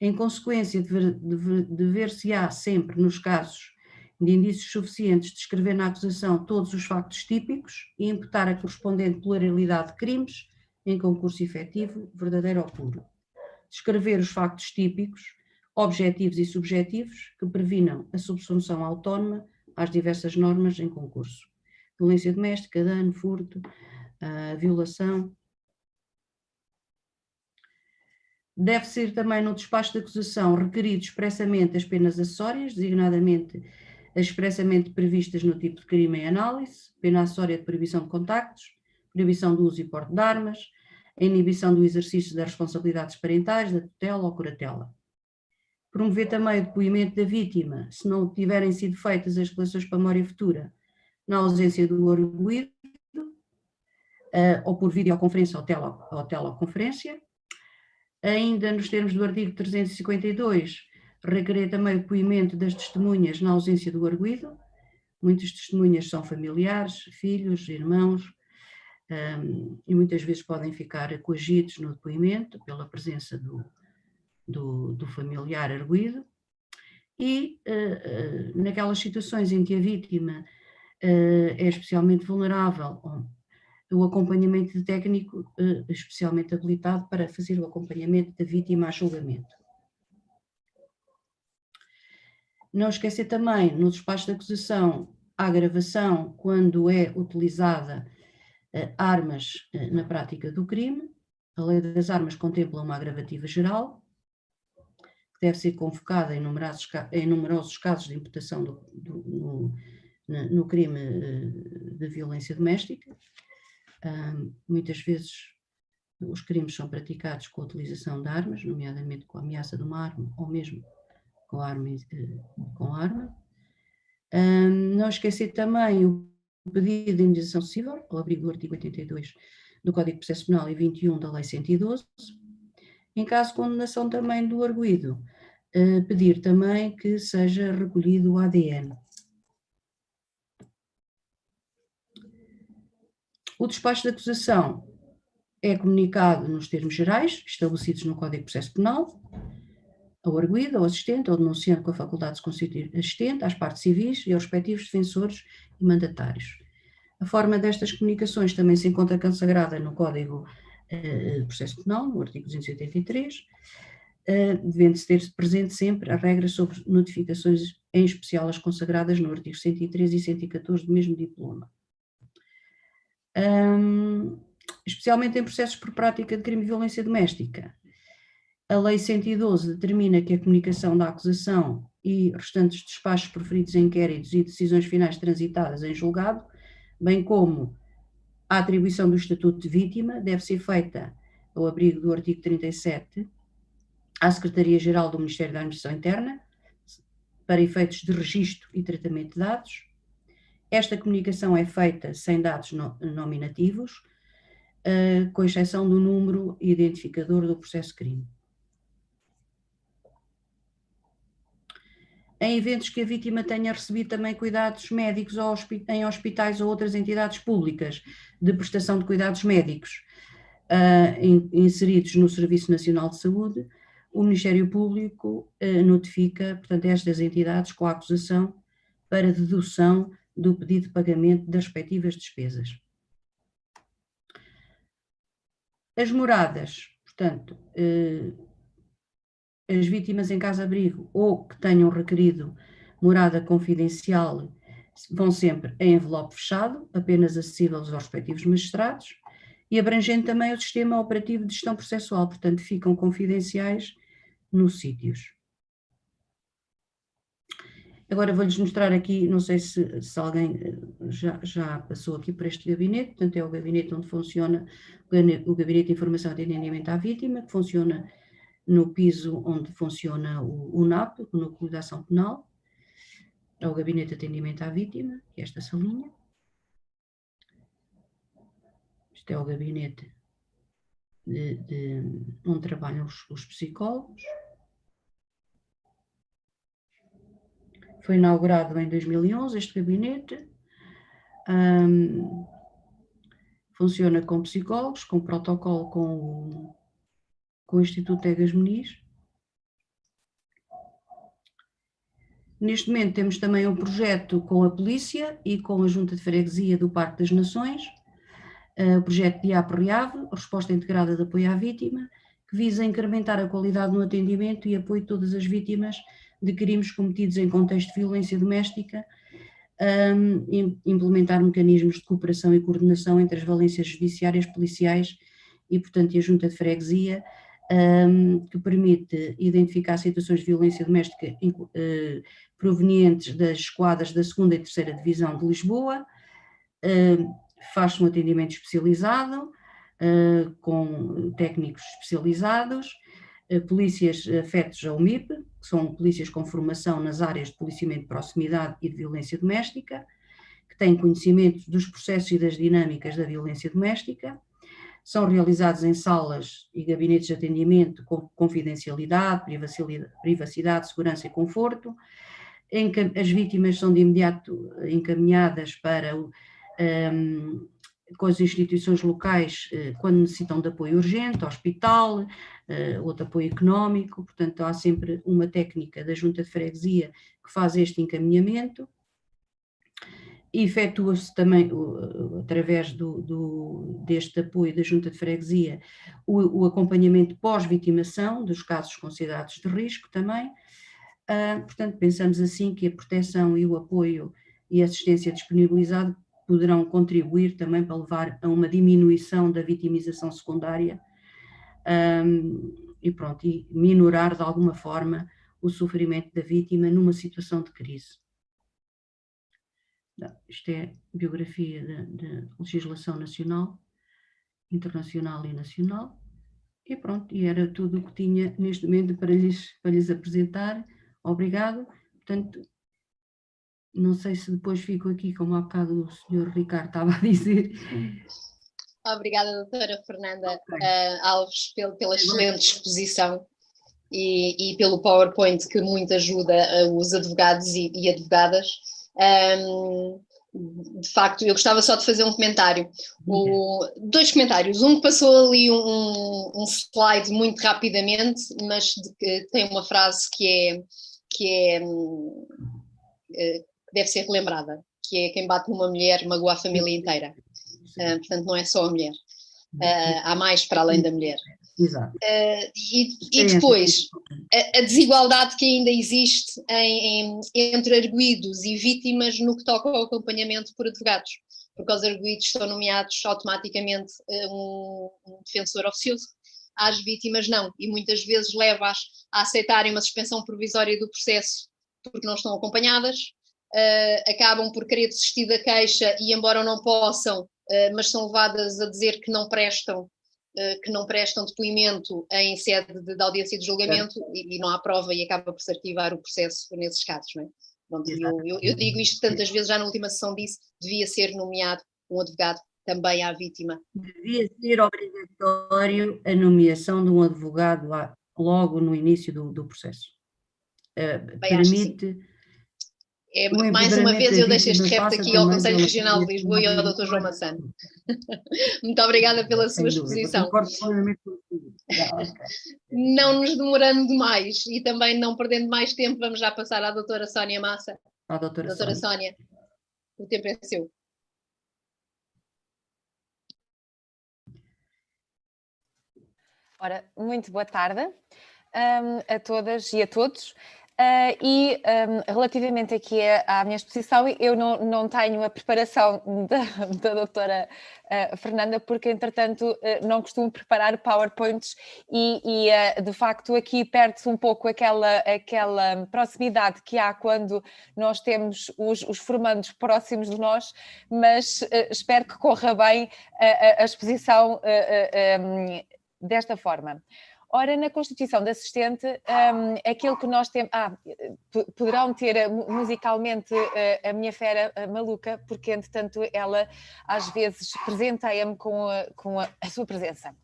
Speaker 3: Em consequência, dever-se-á sempre, nos casos de indícios suficientes, descrever na acusação todos os factos típicos e imputar a correspondente pluralidade de crimes em concurso efetivo, verdadeiro ou puro. Descrever os factos típicos, objetivos e subjetivos que previnam a subsunção autónoma às diversas normas em concurso. Violência doméstica, dano, furto, violação. Deve ser também no despacho de acusação requerido expressamente as penas acessórias, designadamente as expressamente previstas no tipo de crime em análise, pena acessória de proibição de contactos, proibição do uso e porte de armas, a inibição do exercício das responsabilidades parentais, da tutela ou curatela. Promover também o depoimento da vítima, se não tiverem sido feitas as declarações para memória futura, na ausência do arguido, ou por videoconferência ou teleconferência. Ainda nos termos do artigo 352, requerer também o depoimento das testemunhas na ausência do arguido. Muitas testemunhas são familiares, filhos, irmãos, e muitas vezes podem ficar coagidos no depoimento pela presença do familiar arguido. E naquelas situações em que a vítima é especialmente vulnerável, o acompanhamento de técnico especialmente habilitado para fazer o acompanhamento da vítima a julgamento. Não esquecer também, no despacho de acusação, a agravação quando é utilizada armas na prática do crime. A lei das armas contempla uma agravativa geral, que deve ser convocada em numerosos casos de imputação no crime de violência doméstica. Muitas vezes os crimes são praticados com a utilização de armas, nomeadamente com a ameaça de uma arma ou mesmo com arma. Não esquecer também o pedido de indenização civil, ao abrigo do artigo 82 do Código de Processo Penal e 21 da Lei 112. Em caso de condenação também do arguido, pedir também que seja recolhido o ADN. O despacho de acusação é comunicado nos termos gerais, estabelecidos no Código de Processo Penal, ao arguido, ao assistente, ao denunciante com a faculdade de se constituir assistente, às partes civis e aos respectivos defensores e mandatários. A forma destas comunicações também se encontra consagrada no Código de Processo Penal, no artigo 283, devendo-se ter presente sempre a regra sobre notificações, em especial as consagradas no artigo 113 e 114 do mesmo diploma. Especialmente em processos por prática de crime de violência doméstica. A Lei 112 determina que a comunicação da acusação e restantes despachos proferidos em inquéritos e decisões finais transitadas em julgado, bem como a atribuição do estatuto de vítima, deve ser feita ao abrigo do artigo 37 à Secretaria-Geral do Ministério da Administração Interna, para efeitos de registro e tratamento de dados. Esta comunicação é feita sem dados nominativos, com exceção do número identificador do processo de crime. Em eventos que a vítima tenha recebido também cuidados médicos em hospitais ou outras entidades públicas de prestação de cuidados médicos inseridos no Serviço Nacional de Saúde, o Ministério Público notifica, portanto, estas entidades com a acusação para dedução do pedido de pagamento das respectivas despesas. As moradas, portanto, as vítimas em casa-abrigo ou que tenham requerido morada confidencial vão sempre em envelope fechado, apenas acessível aos respectivos magistrados, e abrangendo também o sistema operativo de gestão processual, portanto, ficam confidenciais nos sítios. Agora vou-lhes mostrar aqui, não sei se alguém já passou aqui por este gabinete, portanto é o gabinete onde funciona o Gabinete de Informação e Atendimento à Vítima, que funciona no piso onde funciona o NAP, o Núcleo de Ação Penal. é o Gabinete de Atendimento à Vítima, que é esta salinha. Este é o gabinete onde trabalham os psicólogos. Foi inaugurado em 2011 este gabinete. Funciona com psicólogos, com protocolo com o Instituto Egas Muniz. Neste momento temos também um projeto com a polícia e com a Junta de Freguesia do Parque das Nações, o projeto DIAP-REAV, Resposta Integrada de Apoio à Vítima, que visa incrementar a qualidade no atendimento e apoio de todas as vítimas de crimes cometidos em contexto de violência doméstica, implementar mecanismos de cooperação e coordenação entre as valências judiciárias, policiais e, portanto, a Junta de Freguesia, que permite identificar situações de violência doméstica provenientes das esquadras da 2ª e 3ª Divisão de Lisboa. Faz-se um atendimento especializado, com técnicos especializados, polícias afetos ao MIP, que são polícias com formação nas áreas de policiamento de proximidade e de violência doméstica, que têm conhecimento dos processos e das dinâmicas da violência doméstica. São realizados em salas e gabinetes de atendimento com confidencialidade, privacidade, segurança e conforto. As vítimas são de imediato encaminhadas para com as instituições locais quando necessitam de apoio urgente, hospital, ou de apoio económico. Portanto, há sempre uma técnica da Junta de Freguesia que faz este encaminhamento. E efetua-se também, através deste apoio da Junta de Freguesia, o acompanhamento pós-vitimação dos casos considerados de risco também. Portanto, pensamos assim que a proteção e o apoio e a assistência disponibilizada poderão contribuir também para levar a uma diminuição da vitimização secundária e minorar de alguma forma o sofrimento da vítima numa situação de crise. Isto é biografia de legislação nacional, internacional e nacional. E pronto, e era tudo o que tinha neste momento para lhes apresentar. Obrigado. Portanto, não sei se depois fico aqui, como há bocado o Sr. Ricardo estava a dizer.
Speaker 2: Obrigada, doutora Fernanda Alves, pela excelente exposição e pelo PowerPoint que muito ajuda os advogados e advogadas. De facto, eu gostava só de fazer um comentário, dois comentários. Um que passou ali um slide muito rapidamente, mas tem uma frase que deve ser relembrada, que é: quem bate numa mulher magoa a família inteira. Portanto, não é só a mulher, há mais para além da mulher.
Speaker 3: Exato.
Speaker 2: E depois, a desigualdade que ainda existe entre arguidos e vítimas no que toca ao acompanhamento por advogados, porque os arguidos são nomeados automaticamente um defensor oficioso, às vítimas não, e muitas vezes leva-as a aceitarem uma suspensão provisória do processo porque não estão acompanhadas, acabam por querer desistir da queixa e, embora não possam, mas são levadas a dizer que não prestam depoimento em sede de audiência de julgamento e não há prova e acaba por se arquivar o processo nesses casos, não é? Pronto, eu digo isto tantas vezes, já na última sessão disse, devia ser nomeado um advogado também à vítima.
Speaker 3: Devia ser obrigatório a nomeação de um advogado logo no início do processo. Permite...
Speaker 2: mais uma vez eu deixo este repto aqui ao Conselho Regional de Lisboa e ao Dr. João Massano. Muito obrigada pela sua exposição. Não nos demorando demais e também não perdendo mais tempo, vamos já passar à doutora Sónia Massa.
Speaker 3: À doutora
Speaker 2: Sónia, o tempo é seu.
Speaker 4: Ora, muito boa tarde a todas e a todos. Relativamente aqui à minha exposição, eu não tenho a preparação da doutora Fernanda, porque entretanto não costumo preparar PowerPoints e de facto aqui perde-se um pouco aquela proximidade que há quando nós temos os formandos próximos de nós, mas espero que corra bem a exposição desta forma. Ora, na constituição de assistente, aquilo que nós temos... poderão ter musicalmente a minha fera maluca, porque entretanto ela às vezes presenteia-me com a sua presença.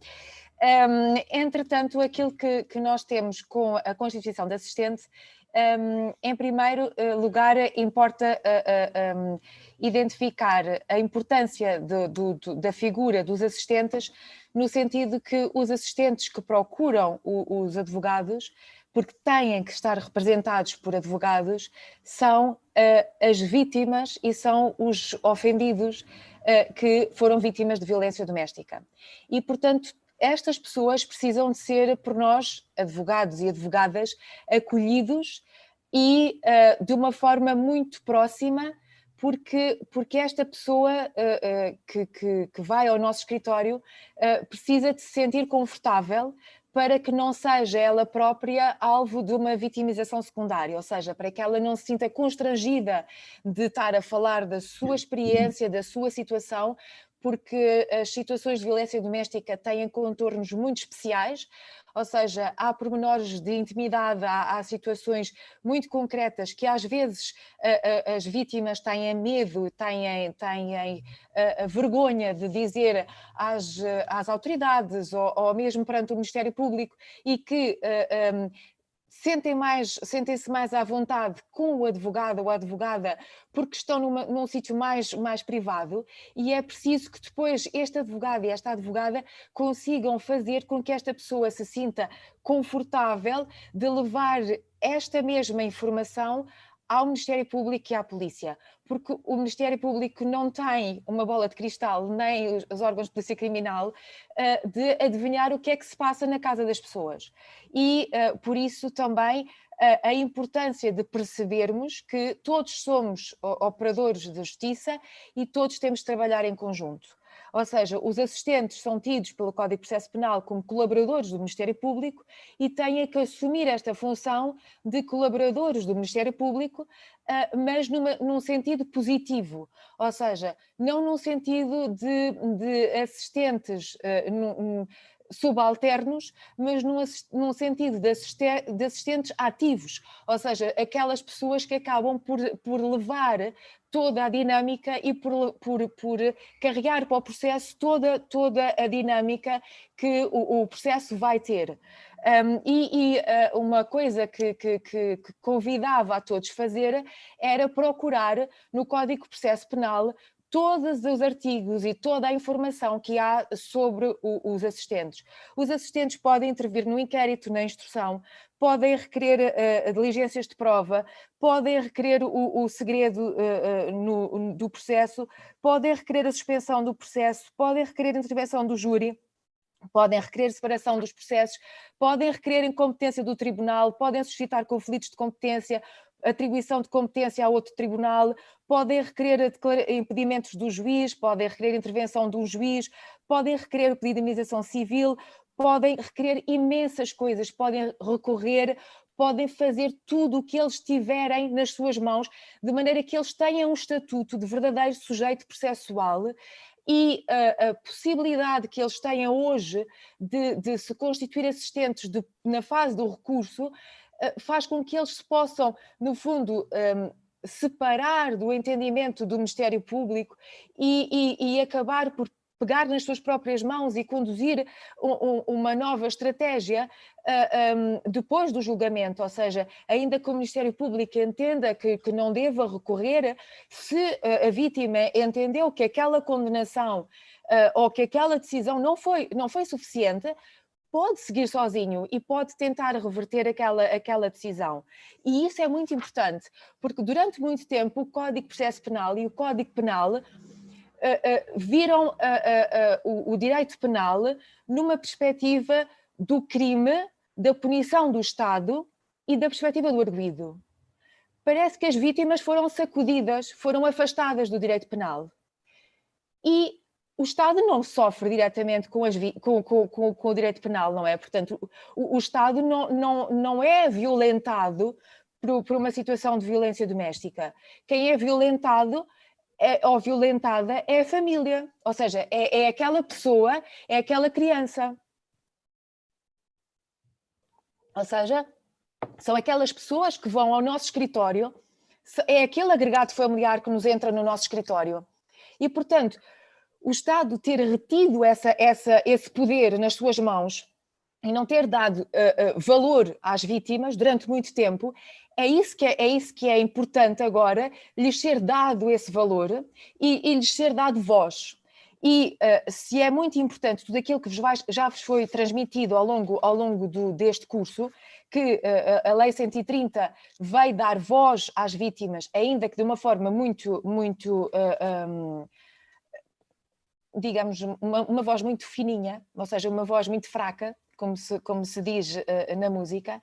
Speaker 4: Entretanto, aquilo que nós temos com a constituição de assistente, em primeiro lugar, importa identificar a importância da figura dos assistentes, no sentido que os assistentes que procuram os advogados, porque têm que estar representados por advogados, são as vítimas e são os ofendidos que foram vítimas de violência doméstica. E, portanto, estas pessoas precisam de ser, por nós, advogados e advogadas, acolhidos e de uma forma muito próxima, porque esta pessoa que vai ao nosso escritório precisa de se sentir confortável para que não seja ela própria alvo de uma vitimização secundária, ou seja, para que ela não se sinta constrangida de estar a falar da sua experiência, da sua situação, porque as situações de violência doméstica têm contornos muito especiais, ou seja, há pormenores de intimidade, há situações muito concretas que às vezes as vítimas têm medo, têm a vergonha de dizer às autoridades ou mesmo perante o Ministério Público, e que sentem-se mais à vontade com o advogado ou a advogada porque estão num sítio mais privado, e é preciso que depois este advogado e esta advogada consigam fazer com que esta pessoa se sinta confortável de levar esta mesma informação ao Ministério Público e à Polícia, porque o Ministério Público não tem uma bola de cristal, nem os órgãos de polícia criminal, de adivinhar o que é que se passa na casa das pessoas. E, por isso, também a importância de percebermos que todos somos operadores de justiça e todos temos de trabalhar em conjunto. Ou seja, os assistentes são tidos pelo Código de Processo Penal como colaboradores do Ministério Público e têm que assumir esta função de colaboradores do Ministério Público, mas num sentido positivo, ou seja, não num sentido de assistentes subalternos, mas num sentido de assistentes ativos, ou seja, aquelas pessoas que acabam por levar toda a dinâmica e por carregar para o processo toda a dinâmica que o processo vai ter. Uma coisa que convidava a todos a fazer era procurar no Código de Processo Penal todos os artigos e toda a informação que há sobre os assistentes. Os assistentes podem intervir no inquérito, na instrução, podem requerer diligências de prova, podem requerer o segredo do processo, podem requerer a suspensão do processo, podem requerer a intervenção do júri, podem requerer separação dos processos, podem requerer incompetência do tribunal, podem suscitar conflitos de competência, atribuição de competência a outro tribunal, podem requerer impedimentos do juiz, podem requerer intervenção de um juiz, podem requerer o pedido de indenização civil, podem requerer imensas coisas, podem recorrer, podem fazer tudo o que eles tiverem nas suas mãos, de maneira que eles tenham um estatuto de verdadeiro sujeito processual. E a possibilidade que eles tenham hoje de se constituir assistentes na fase do recurso faz com que eles se possam, no fundo, separar do entendimento do Ministério Público e acabar por pegar nas suas próprias mãos e conduzir uma nova estratégia depois do julgamento, ou seja, ainda que o Ministério Público entenda que não deva recorrer, se a vítima entendeu que aquela condenação ou que aquela decisão não foi suficiente, pode seguir sozinho e pode tentar reverter aquela decisão. E isso é muito importante, porque durante muito tempo o Código de Processo Penal e o Código Penal viram o direito penal numa perspectiva do crime, da punição do Estado e da perspectiva do arguido. Parece que as vítimas foram sacudidas, foram afastadas do direito penal. E o Estado não sofre diretamente com o direito penal, não é? Portanto, o Estado não é violentado por uma situação de violência doméstica. Quem é violentado ou violentada é a família, ou seja, é aquela pessoa, é aquela criança. Ou seja, são aquelas pessoas que vão ao nosso escritório, é aquele agregado familiar que nos entra no nosso escritório. E, portanto, o Estado ter retido esse poder nas suas mãos e não ter dado valor às vítimas durante muito tempo, é isso que é importante agora, lhes ser dado esse valor e lhes ser dado voz. E se é muito importante tudo aquilo que já vos foi transmitido ao longo deste curso, que a Lei 130 vai dar voz às vítimas, ainda que de uma forma muito digamos, uma voz muito fininha, ou seja, uma voz muito fraca, como se diz na música,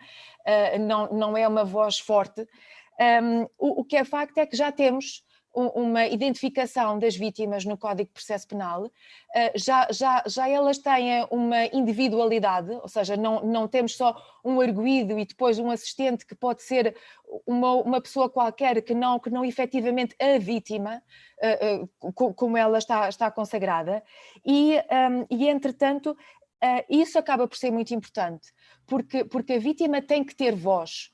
Speaker 4: não é uma voz forte. O que é facto é que já temos uma identificação das vítimas no Código de Processo Penal, já elas têm uma individualidade, ou seja, não temos só um arguido e depois um assistente que pode ser uma pessoa qualquer que não efetivamente a vítima, como ela está consagrada, e entretanto, isso acaba por ser muito importante, porque a vítima tem que ter voz,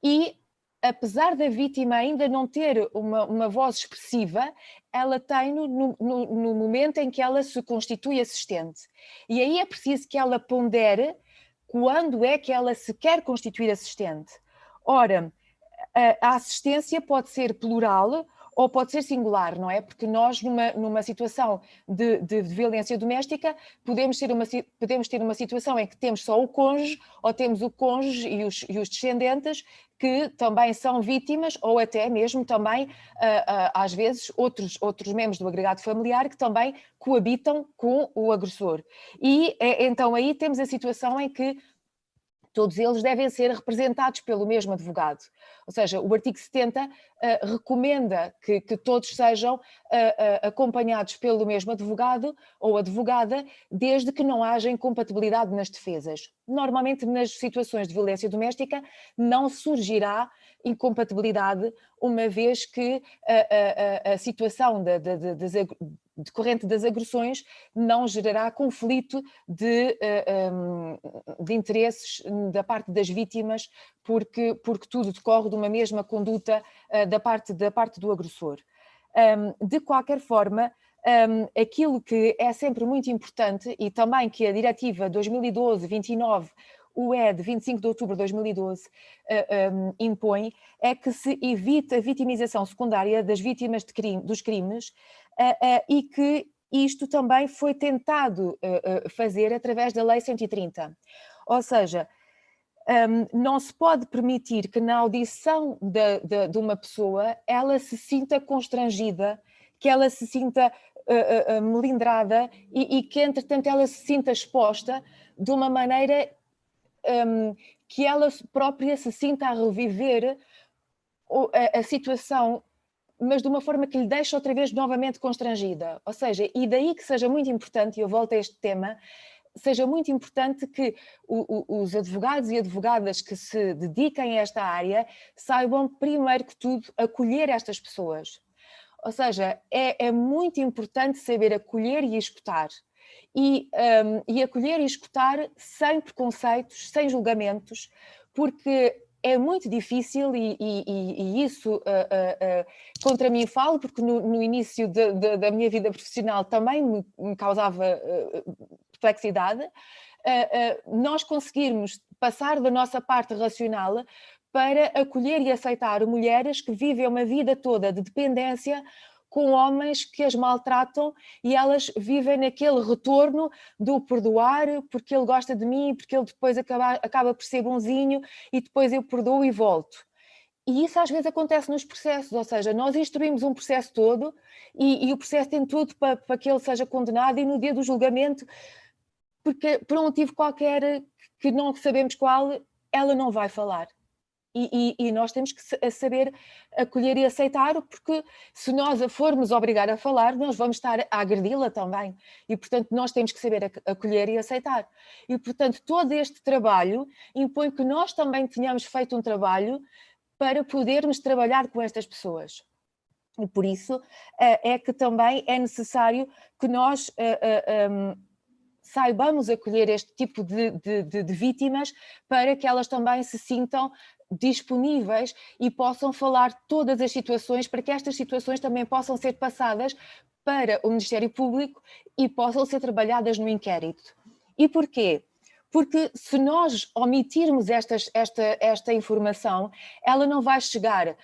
Speaker 4: e apesar da vítima ainda não ter uma voz expressiva, ela tem no momento em que ela se constitui assistente. E aí é preciso que ela pondere quando é que ela se quer constituir assistente. Ora, a assistência pode ser plural ou pode ser singular, não é? Porque nós, numa situação de violência doméstica, podemos ter uma situação em que temos só o cônjuge, ou temos o cônjuge e os descendentes, que também são vítimas, ou até mesmo também, às vezes, outros membros do agregado familiar que também coabitam com o agressor. E então aí temos a situação em que todos eles devem ser representados pelo mesmo advogado. Ou seja, o artigo 70 recomenda que todos sejam acompanhados pelo mesmo advogado ou advogada, desde que não haja incompatibilidade nas defesas. Normalmente, nas situações de violência doméstica, não surgirá incompatibilidade, uma vez que a situação decorrente das agressões não gerará conflito de interesses da parte das vítimas, porque tudo decorre de uma mesma conduta da parte do agressor. De qualquer forma, aquilo que é sempre muito importante, e também que a Diretiva 2012-29, UE de 25 de outubro de 2012, impõe, é que se evite a vitimização secundária das vítimas dos crimes, e que isto também foi tentado fazer através da Lei 130. Ou seja, não se pode permitir que na audição de uma pessoa ela se sinta constrangida, que ela se sinta melindrada e que, entretanto, ela se sinta exposta de uma maneira que ela própria se sinta a reviver a situação, mas de uma forma que lhe deixa outra vez novamente constrangida. Ou seja, e daí que seja muito importante, e eu volto a este tema, seja muito importante que os advogados e advogadas que se dediquem a esta área saibam, primeiro que tudo, acolher estas pessoas. Ou seja, é muito importante saber acolher e escutar. E acolher e escutar sem preconceitos, sem julgamentos, porque é muito difícil, e isso contra mim falo, porque no início da minha vida profissional também me causava perplexidade, nós conseguirmos passar da nossa parte racional para acolher e aceitar mulheres que vivem uma vida toda de dependência com homens que as maltratam, e elas vivem naquele retorno do perdoar, porque ele gosta de mim, porque ele depois acaba por ser bonzinho, e depois eu perdoo e volto. E isso às vezes acontece nos processos, ou seja, nós instruímos um processo todo e o processo tem tudo para que ele seja condenado, e no dia do julgamento, porque por um motivo qualquer que não sabemos qual, ela não vai falar. E nós temos que saber acolher e aceitar, porque se nós a formos obrigar a falar, nós vamos estar a agredi-la também. E, portanto, nós temos que saber acolher e aceitar. E, portanto, todo este trabalho impõe que nós também tenhamos feito um trabalho para podermos trabalhar com estas pessoas. E por isso é que também é necessário que nós saibamos acolher este tipo de vítimas para que elas também se sintam disponíveis e possam falar todas as situações, para que estas situações também possam ser passadas para o Ministério Público e possam ser trabalhadas no inquérito. E porquê? Porque se nós omitirmos esta informação, ela não vai chegar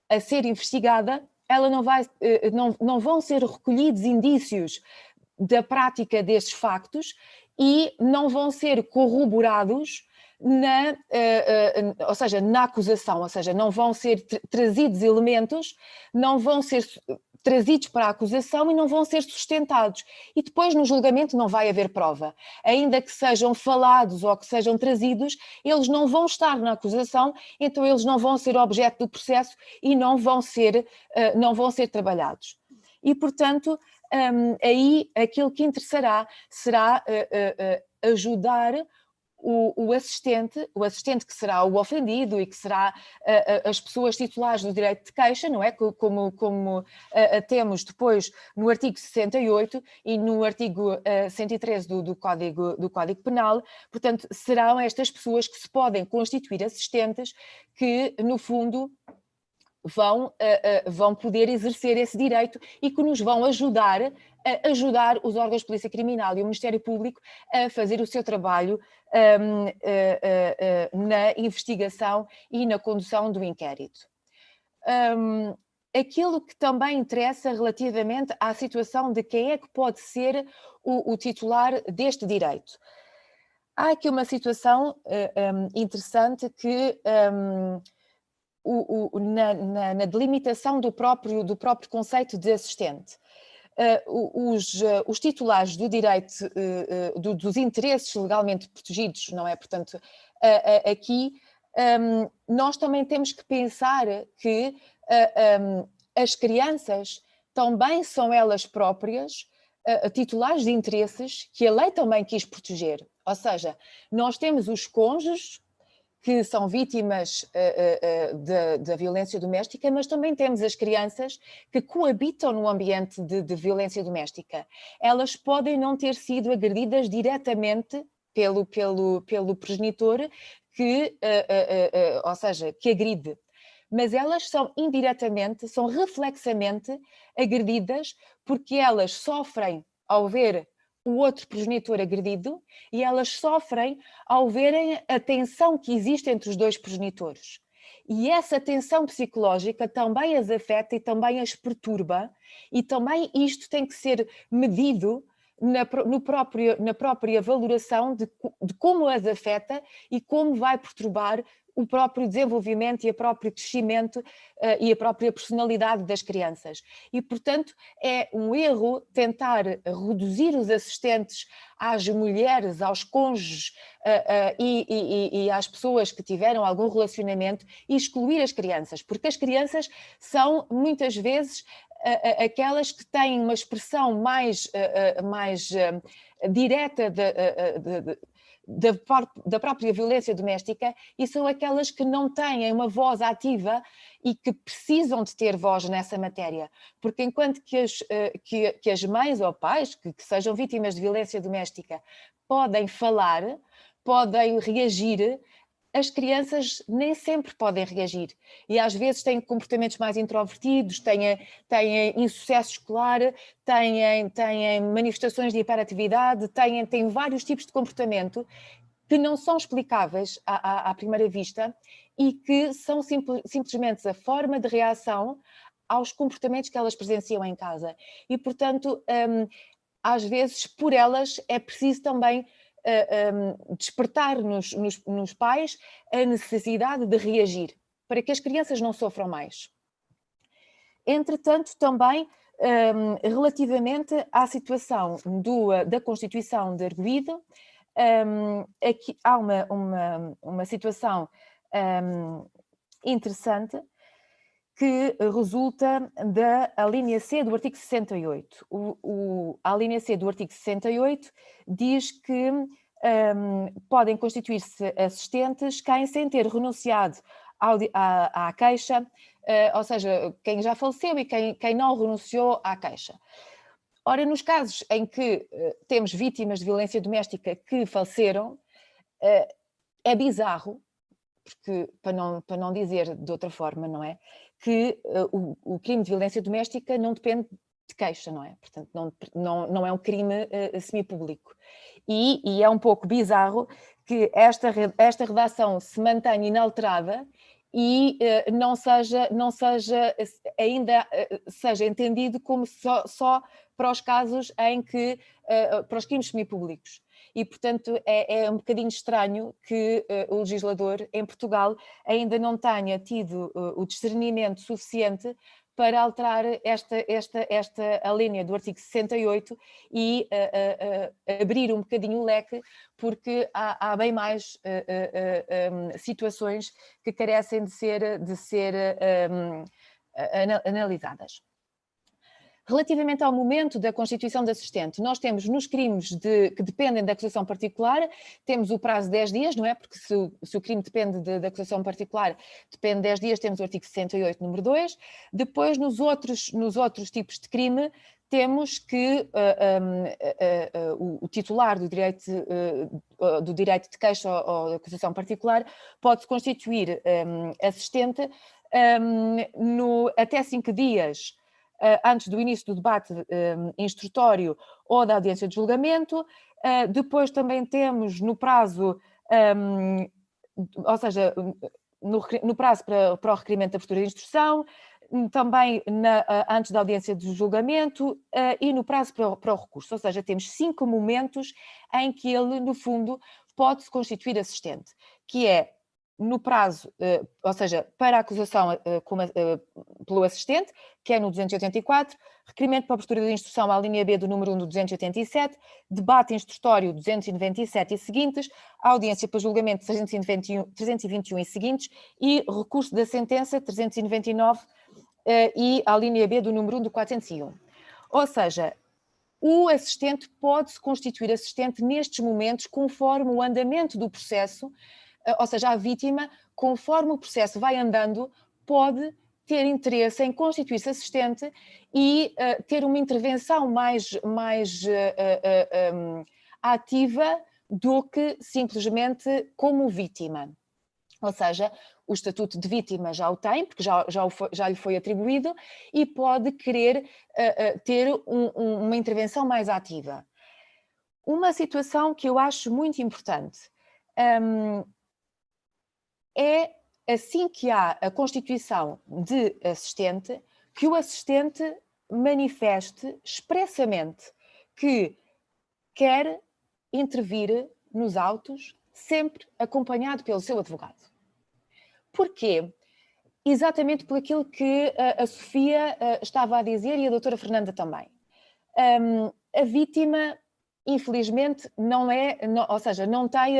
Speaker 4: a ser investigada, ela não vão ser recolhidos indícios da prática destes factos e não vão ser corroborados ou seja, na acusação, ou seja, não vão ser trazidos elementos, não vão ser trazidos para a acusação e não vão ser sustentados. E depois no julgamento não vai haver prova. Ainda que sejam falados ou que sejam trazidos, eles não vão estar na acusação, então eles não vão ser objeto do processo e não vão ser trabalhados. E, portanto, aí aquilo que interessará será ajudar o assistente que será o ofendido e que será as pessoas titulares do direito de queixa, não é? Como temos depois no artigo 68 e no artigo 113 do Código Penal. Portanto, serão estas pessoas que se podem constituir assistentes que, no fundo, vão poder exercer esse direito e que nos vão ajudar os órgãos de polícia criminal e o Ministério Público a fazer o seu trabalho na investigação e na condução do inquérito. Aquilo que também interessa relativamente à situação de quem é que pode ser o titular deste direito. Há aqui uma situação interessante que na delimitação do próprio conceito de assistente. Os titulares do direito, dos interesses legalmente protegidos, não é? Portanto, aqui nós também temos que pensar que as crianças também são elas próprias titulares de interesses que a lei também quis proteger. Ou seja, nós temos os cônjuges que são vítimas da violência doméstica, mas também temos as crianças que coabitam no ambiente de violência doméstica. Elas podem não ter sido agredidas diretamente pelo progenitor ou seja, que agride, mas elas são indiretamente, são reflexamente agredidas porque elas sofrem ao ver o outro progenitor agredido e elas sofrem ao verem a tensão que existe entre os dois progenitores. E essa tensão psicológica também as afeta e também as perturba, e também isto tem que ser medido na própria valoração de como as afeta e como vai perturbar o próprio desenvolvimento e o próprio crescimento e a própria personalidade das crianças. E, portanto, é um erro tentar reduzir os assistentes às mulheres, aos cônjuges e às pessoas que tiveram algum relacionamento e excluir as crianças, porque as crianças são, muitas vezes, aquelas que têm uma expressão mais direta da própria violência doméstica e são aquelas que não têm uma voz ativa e que precisam de ter voz nessa matéria, porque enquanto que as mães ou pais que sejam vítimas de violência doméstica podem falar, podem reagir, as crianças nem sempre podem reagir e às vezes têm comportamentos mais introvertidos, têm insucesso escolar, têm manifestações de hiperatividade, têm vários tipos de comportamento que não são explicáveis à primeira vista e que são simplesmente a forma de reação aos comportamentos que elas presenciam em casa. E, portanto, às vezes, por elas, é preciso também despertar nos pais a necessidade de reagir, para que as crianças não sofram mais. Entretanto, também, relativamente à situação da constituição de arguido, aqui há uma situação interessante que resulta da alínea C do artigo 68. A alínea C do artigo 68 diz que podem constituir-se assistentes quem, sem ter renunciado à queixa, ou seja, quem já faleceu e quem não renunciou à queixa. Ora, nos casos em que temos vítimas de violência doméstica que faleceram, é bizarro, porque, para não dizer de outra forma, não é? Que o crime de violência doméstica não depende de queixa, não é? Portanto, não é um crime semipúblico. E é um pouco bizarro que esta redação se mantenha inalterada e não seja ainda seja entendido como só para os casos em que, para os crimes semipúblicos. E, portanto, é um bocadinho estranho que o legislador em Portugal ainda não tenha tido o discernimento suficiente para alterar a linha do artigo 68 e abrir um bocadinho o leque, porque há bem mais situações que carecem de ser analisadas. Relativamente ao momento da constituição de assistente, nós temos nos crimes que dependem da acusação particular, temos o prazo de 10 dias, não é? Porque se o crime depende da acusação particular, depende de 10 dias, temos o artigo 68, número 2. Depois, nos outros tipos de crime, temos que o titular do direito de queixa ou de acusação particular pode-se constituir assistente até 5 dias antes do início do debate instrutório ou da audiência de julgamento. Depois também temos no prazo, ou seja, no prazo para o requerimento da postura de instrução, também antes da audiência de julgamento e no prazo para o recurso. Ou seja, temos 5 momentos em que ele, no fundo, pode se constituir assistente, que é no prazo, ou seja, para a acusação pelo assistente, que é no 284, requerimento para a postura de instrução à linha B do número 1 do 287, debate instrutório 297 e seguintes, audiência para julgamento 321 e seguintes e recurso da sentença 399 e à linha B do número 1 do 401. Ou seja, o assistente pode-se constituir assistente nestes momentos conforme o andamento do processo, ou seja, a vítima, conforme o processo vai andando, pode ter interesse em constituir-se assistente e ter uma intervenção mais ativa do que simplesmente como vítima. Ou seja, o estatuto de vítima já o tem, porque já lhe foi atribuído, e pode querer ter uma intervenção mais ativa. Uma situação que eu acho muito importante é, assim que há a constituição de assistente, que o assistente manifeste expressamente que quer intervir nos autos, sempre acompanhado pelo seu advogado. Porquê? Exatamente por aquilo que a Sofia estava a dizer e a doutora Fernanda também. A vítima, infelizmente, ou seja, não tem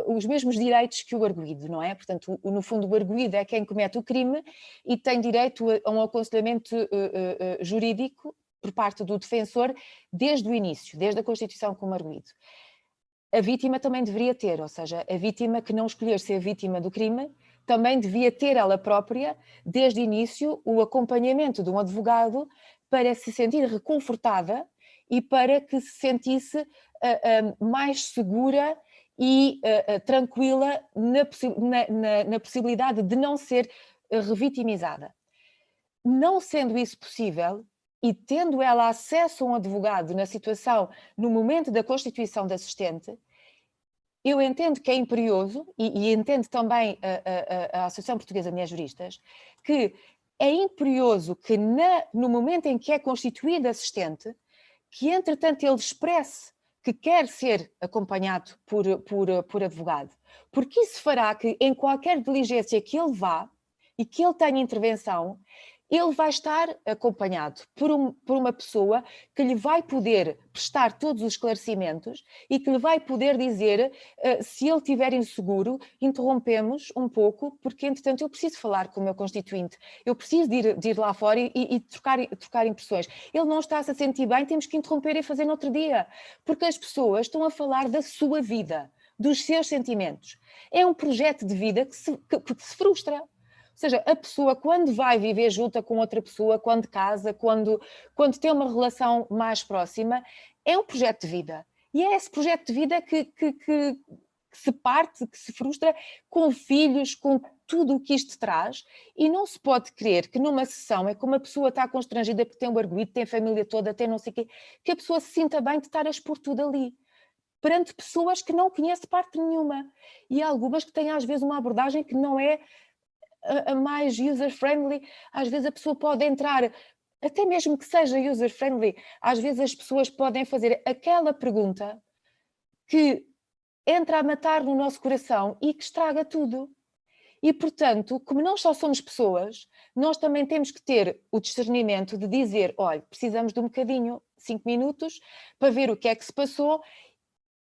Speaker 4: os mesmos direitos que o arguido, não é? Portanto, no fundo, o arguido é quem comete o crime e tem direito a um aconselhamento jurídico por parte do defensor desde o início, desde a constituição como arguido. A vítima também deveria ter, ou seja, a vítima que não escolher ser vítima do crime também devia ter ela própria, desde o início, o acompanhamento de um advogado para se sentir reconfortada e para que se sentisse mais segura e tranquila na possibilidade de não ser revitimizada. Não sendo isso possível, e tendo ela acesso a um advogado na situação, no momento da constituição de assistente, eu entendo que é imperioso, e entendo também a Associação Portuguesa de Mulheres Juristas, que é imperioso que no momento em que é constituído assistente, que entretanto ele expresse que quer ser acompanhado por advogado, porque isso fará que em qualquer diligência que ele vá e que ele tenha intervenção, ele vai estar acompanhado por uma pessoa que lhe vai poder prestar todos os esclarecimentos e que lhe vai poder dizer, se ele estiver inseguro, interrompemos um pouco, porque entretanto eu preciso falar com o meu constituinte, eu preciso de ir lá fora e trocar impressões. Ele não está-se a sentir bem, temos que interromper e fazer no outro dia, porque as pessoas estão a falar da sua vida, dos seus sentimentos. É um projeto de vida que se frustra. seja, a pessoa quando vai viver junto com outra pessoa, quando casa, quando tem uma relação mais próxima, é um projeto de vida. E é esse projeto de vida que se parte, que se frustra com filhos, com tudo o que isto traz, e não se pode crer que numa sessão é como a pessoa está constrangida porque tem um arguido, tem a família toda, tem não sei o quê, que a pessoa se sinta bem de estar a expor tudo ali, perante pessoas que não conhece parte nenhuma. E há algumas que têm às vezes uma abordagem que não é a mais user-friendly, às vezes a pessoa pode entrar, até mesmo que seja user-friendly, às vezes as pessoas podem fazer aquela pergunta que entra a matar no nosso coração e que estraga tudo. E, portanto, como nós só somos pessoas, nós também temos que ter o discernimento de dizer, olha, precisamos de um bocadinho, 5 minutos, para ver o que é que se passou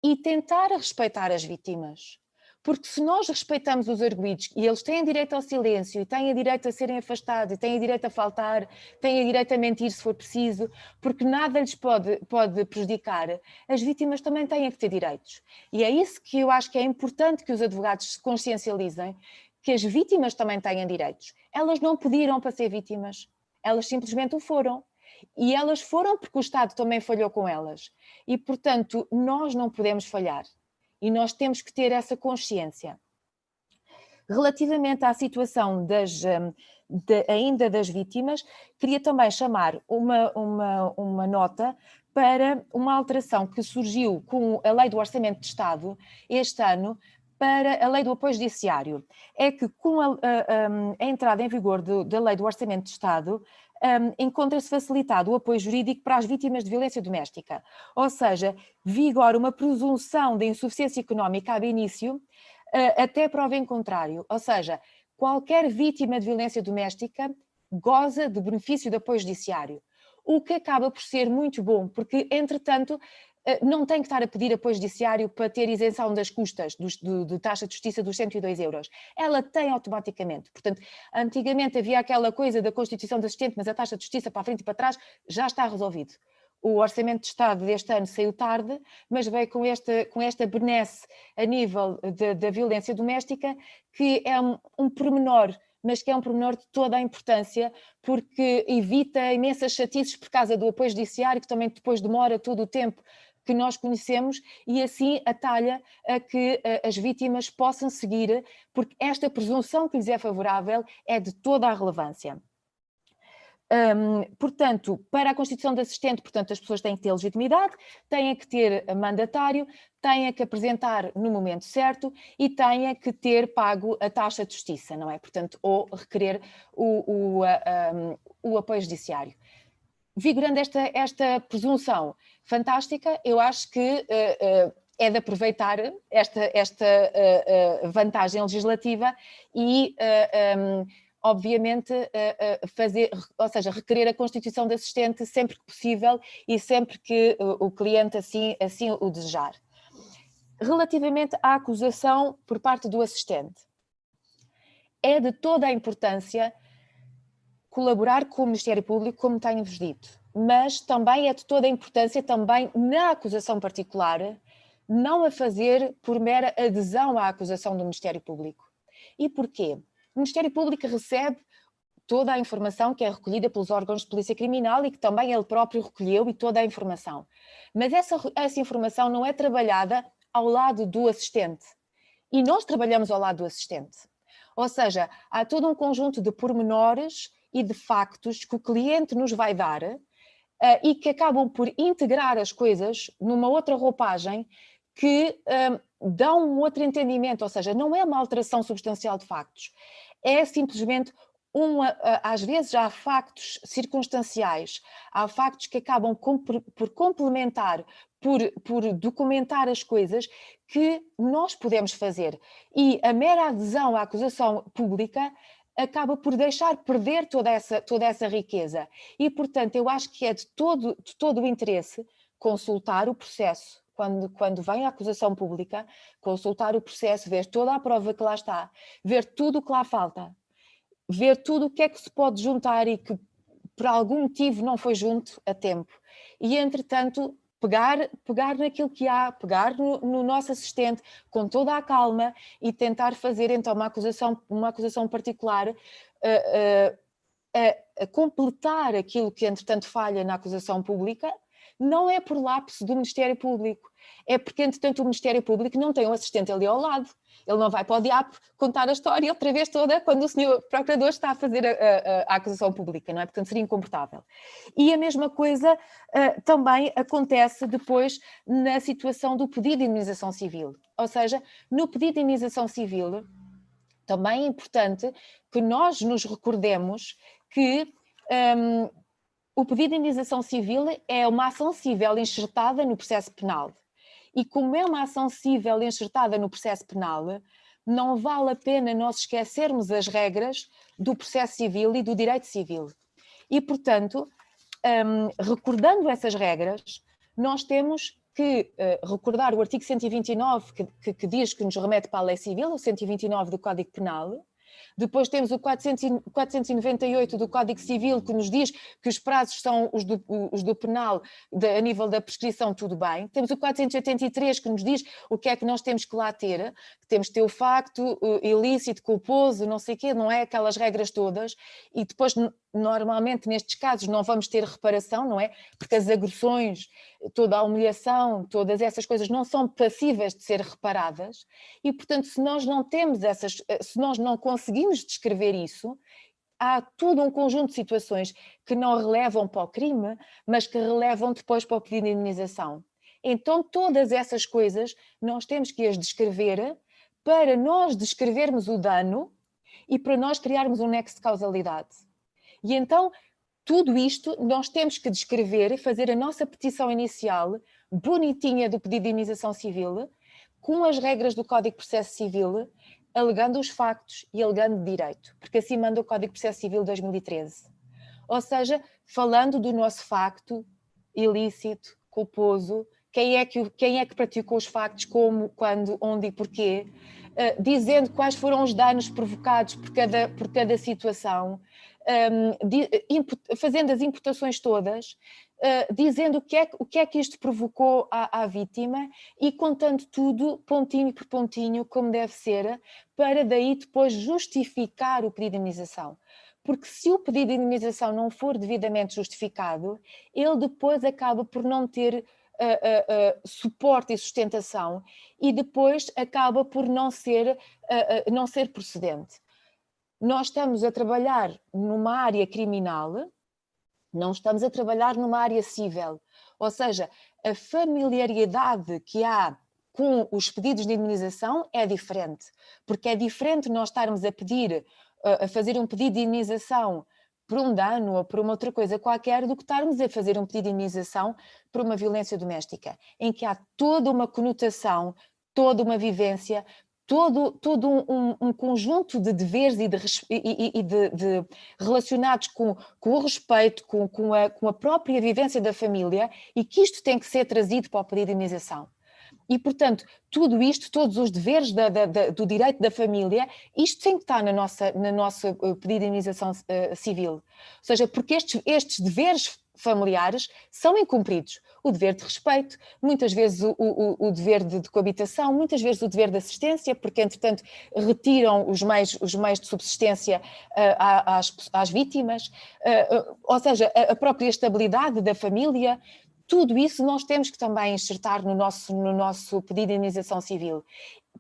Speaker 4: e tentar respeitar as vítimas. Porque se nós respeitamos os arguidos e eles têm direito ao silêncio e têm direito a serem afastados e têm direito a faltar, têm direito a mentir se for preciso, porque nada lhes pode prejudicar, as vítimas também têm que ter direitos. E é isso que eu acho que é importante que os advogados se consciencializem, que as vítimas também têm direitos. Elas não pediram para ser vítimas, elas simplesmente o foram. E elas foram porque o Estado também falhou com elas. E, portanto, nós não podemos falhar. E nós temos que ter essa consciência. Relativamente à situação ainda das vítimas, queria também chamar uma nota para uma alteração que surgiu com a Lei do Orçamento de Estado este ano para a Lei do Apoio Judiciário. É que com a entrada em vigor da Lei do Orçamento de Estado, encontra-se facilitado o apoio jurídico para as vítimas de violência doméstica. Ou seja, vigora uma presunção de insuficiência económica ab início, até prova em contrário. Ou seja, qualquer vítima de violência doméstica goza de benefício de apoio judiciário, o que acaba por ser muito bom, porque, entretanto, não tem que estar a pedir apoio judiciário para ter isenção das custas de taxa de justiça dos 102 euros. Ela tem automaticamente. Portanto, antigamente havia aquela coisa da constituição de assistente, mas a taxa de justiça para a frente e para trás já está resolvido. O Orçamento de Estado deste ano saiu tarde, mas veio com esta benesse a nível da violência doméstica, que é um pormenor, mas que é um pormenor de toda a importância, porque evita imensas chatices por causa do apoio judiciário, que também depois demora todo o tempo que nós conhecemos, e assim atalha a que as vítimas possam seguir, porque esta presunção que lhes é favorável é de toda a relevância. Portanto, para a constituição de assistente, portanto, as pessoas têm que ter legitimidade, têm que ter mandatário, têm que apresentar no momento certo e têm que ter pago a taxa de justiça, não é? Portanto, ou requerer o apoio judiciário. Vigorando esta presunção fantástica, eu acho que é de aproveitar esta vantagem legislativa e obviamente ou seja, requerer a constituição de assistente sempre que possível e sempre que o cliente assim o desejar. Relativamente à acusação por parte do assistente, é de toda a importância colaborar com o Ministério Público, como tenho-vos dito, mas também é de toda a importância também na acusação particular não a fazer por mera adesão à acusação do Ministério Público. E porquê? O Ministério Público recebe toda a informação que é recolhida pelos órgãos de polícia criminal e que também ele próprio recolheu e toda a informação. Mas essa informação não é trabalhada ao lado do assistente. E nós trabalhamos ao lado do assistente. Ou seja, há todo um conjunto de pormenores e de factos que o cliente nos vai dar e que acabam por integrar as coisas numa outra roupagem que dão um outro entendimento, ou seja, não é uma alteração substancial de factos, é simplesmente às vezes há factos circunstanciais, há factos que acabam por complementar, por documentar as coisas que nós podemos fazer. E a mera adesão à acusação pública acaba por deixar perder toda essa riqueza. E, portanto, eu acho que é de todo o interesse consultar o processo. Quando vem a acusação pública, consultar o processo, ver toda a prova que lá está, ver tudo o que lá falta, ver tudo o que é que se pode juntar e que por algum motivo não foi junto a tempo. E, entretanto, pegar naquilo que há, pegar no nosso assistente com toda a calma e tentar fazer então uma acusação particular a completar aquilo que entretanto falha na acusação pública. Não é por lapso do Ministério Público, é porque entretanto o Ministério Público não tem um assistente ali ao lado. Ele não vai para o diabo contar a história outra vez toda quando o senhor procurador está a fazer a acusação pública, não é? Portanto, seria incomportável. E a mesma coisa também acontece depois na situação do pedido de indemnização civil. Ou seja, no pedido de indemnização civil, também é importante que nós nos recordemos que o pedido de indemnização civil é uma ação cível enxertada no processo penal. E como é uma ação cível enxertada no processo penal, não vale a pena nós esquecermos as regras do processo civil e do direito civil. E, portanto, recordando essas regras, nós temos que recordar o artigo 129, que diz que nos remete para a lei civil, o 129 do Código Penal. Depois temos o 498 do Código Civil, que nos diz que os prazos são os do penal, a nível da prescrição, tudo bem. Temos o 483, que nos diz o que é que nós temos que lá ter. Temos que ter o facto ilícito, culposo, não sei o quê, não é? Aquelas regras todas. E depois, normalmente, nestes casos, não vamos ter reparação, não é? Porque as agressões, toda a humilhação, todas essas coisas não são passíveis de ser reparadas. E, portanto, se nós não temos se nós não conseguimos descrever isso, há todo um conjunto de situações que não relevam para o crime, mas que relevam depois para o pedido de indemnização. Então, todas essas coisas nós temos que as descrever para nós descrevermos o dano e para nós criarmos um nexo de causalidade. E então, tudo isto nós temos que descrever e fazer a nossa petição inicial, bonitinha, do pedido de indemnização civil, com as regras do Código de Processo Civil, alegando os factos e alegando direito, porque assim manda o Código de Processo Civil de 2013. Ou seja, falando do nosso facto ilícito, culposo, quem é que praticou os factos, como, quando, onde e porquê, dizendo quais foram os danos provocados por cada situação, fazendo as imputações todas, dizendo o que é que isto provocou à vítima e contando tudo pontinho por pontinho, como deve ser, para daí depois justificar o pedido de indemnização. Porque se o pedido de indemnização não for devidamente justificado, ele depois acaba por não ter suporte e sustentação e depois acaba por não ser procedente. Nós estamos a trabalhar numa área criminal, não estamos a trabalhar numa área cível. Ou seja, a familiaridade que há com os pedidos de indemnização é diferente. Porque é diferente nós estarmos a fazer um pedido de indemnização por um dano ou por uma outra coisa qualquer, do que estarmos a fazer um pedido de indemnização por uma violência doméstica, em que há toda uma conotação, toda uma vivência, todo um conjunto de deveres e de relacionados com o respeito, com a própria vivência da família, e que isto tem que ser trazido para o pedido de indemnização. E, portanto, tudo isto, todos os deveres do direito da família, isto tem que estar na nossa pedido de indemnização civil. Ou seja, porque estes deveres familiares são incumpridos. O dever de respeito, muitas vezes o dever de coabitação, muitas vezes o dever de assistência, porque, entretanto, retiram os meios de subsistência às vítimas, ou seja, a própria estabilidade da família. Tudo isso nós temos que também enxertar no nosso pedido de indemnização civil,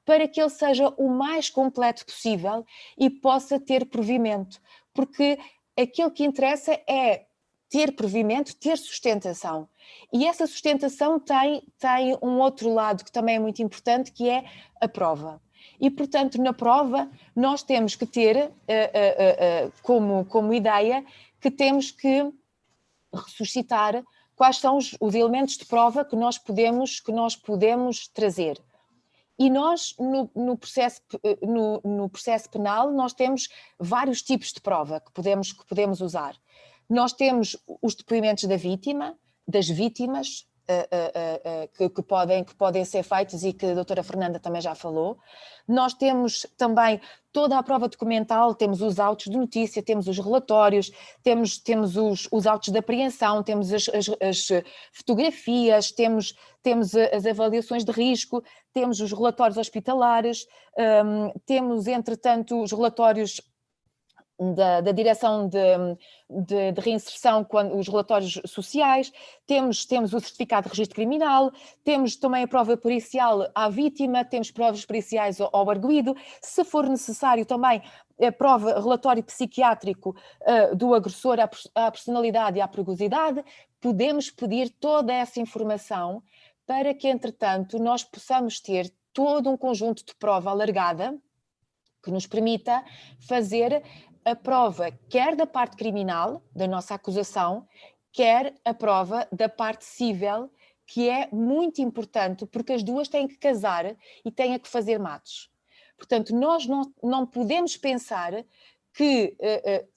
Speaker 4: para que ele seja o mais completo possível e possa ter provimento, porque aquilo que interessa é ter provimento, ter sustentação. E essa sustentação tem um outro lado que também é muito importante, que é a prova. E, portanto, na prova nós temos que ter como ideia que temos que ressuscitar quais são os elementos de prova que nós podemos trazer. E nós, no processo penal, nós temos vários tipos de prova que podemos usar. Nós temos os depoimentos da vítima, das vítimas, que podem ser feitos e que a doutora Fernanda também já falou. Nós temos também toda a prova documental, temos os autos de notícia, temos os relatórios, temos os autos de apreensão, temos as fotografias, temos as avaliações de risco, temos os relatórios hospitalares, temos, entretanto, os relatórios da Direção de Reinserção, os relatórios sociais, temos o certificado de registro criminal, temos também a prova pericial à vítima, temos provas periciais ao arguido, se for necessário também a prova, relatório psiquiátrico do agressor à personalidade e à perigosidade. Podemos pedir toda essa informação para que, entretanto, nós possamos ter todo um conjunto de prova alargada que nos permita fazer a prova quer da parte criminal, da nossa acusação, quer a prova da parte civil, que é muito importante, porque as duas têm que casar e têm que fazer match. Portanto, nós não podemos pensar que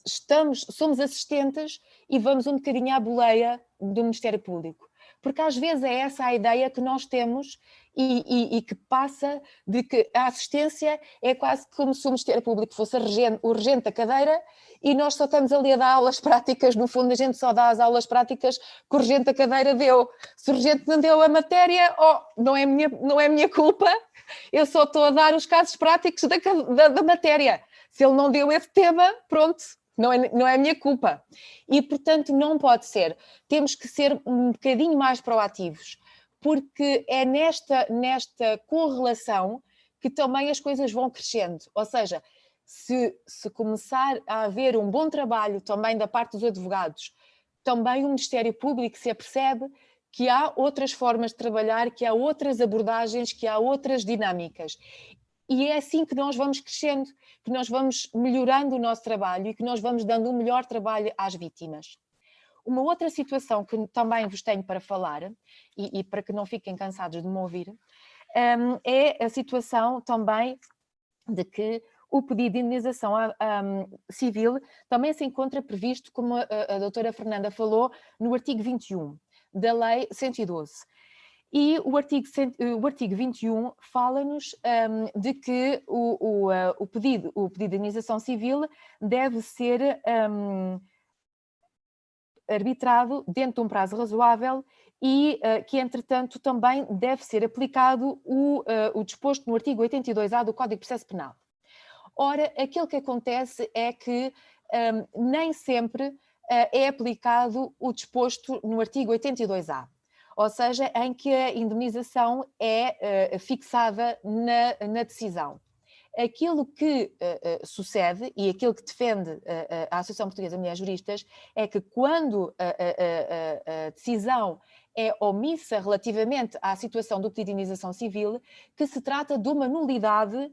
Speaker 4: somos assistentes e vamos um bocadinho à boleia do Ministério Público. Porque às vezes é essa a ideia que nós temos e que passa de que a assistência é quase como se o Ministério Público fosse o regente da cadeira e nós só estamos ali a dar aulas práticas. No fundo, a gente só dá as aulas práticas que o regente da cadeira deu. Se o regente não deu a matéria, não é minha culpa, eu só estou a dar os casos práticos da matéria. Se ele não deu esse tema, pronto. Não é a minha culpa. E, portanto, não pode ser. Temos que ser um bocadinho mais proativos, porque é nesta correlação que também as coisas vão crescendo. Ou seja, se começar a haver um bom trabalho também da parte dos advogados, também o Ministério Público se apercebe que há outras formas de trabalhar, que há outras abordagens, que há outras dinâmicas. E é assim que nós vamos crescendo, que nós vamos melhorando o nosso trabalho e que nós vamos dando um melhor trabalho às vítimas. Uma outra situação que também vos tenho para falar, e para que não fiquem cansados de me ouvir, é a situação também de que o pedido de indenização civil também se encontra previsto, como a doutora Fernanda falou, no artigo 21 da Lei 112. E o artigo 21 fala-nos de que o pedido de indenização civil deve ser arbitrado dentro de um prazo razoável e que, entretanto, também deve ser aplicado o disposto no artigo 82A do Código de Processo Penal. Ora, aquilo que acontece é que nem sempre é aplicado o disposto no artigo 82A. Ou seja, em que a indemnização é fixada na decisão. Aquilo que sucede e aquilo que defende a Associação Portuguesa de Mulheres Juristas é que quando a decisão é omissa relativamente à situação do pedido de indenização civil, que se trata de uma nulidade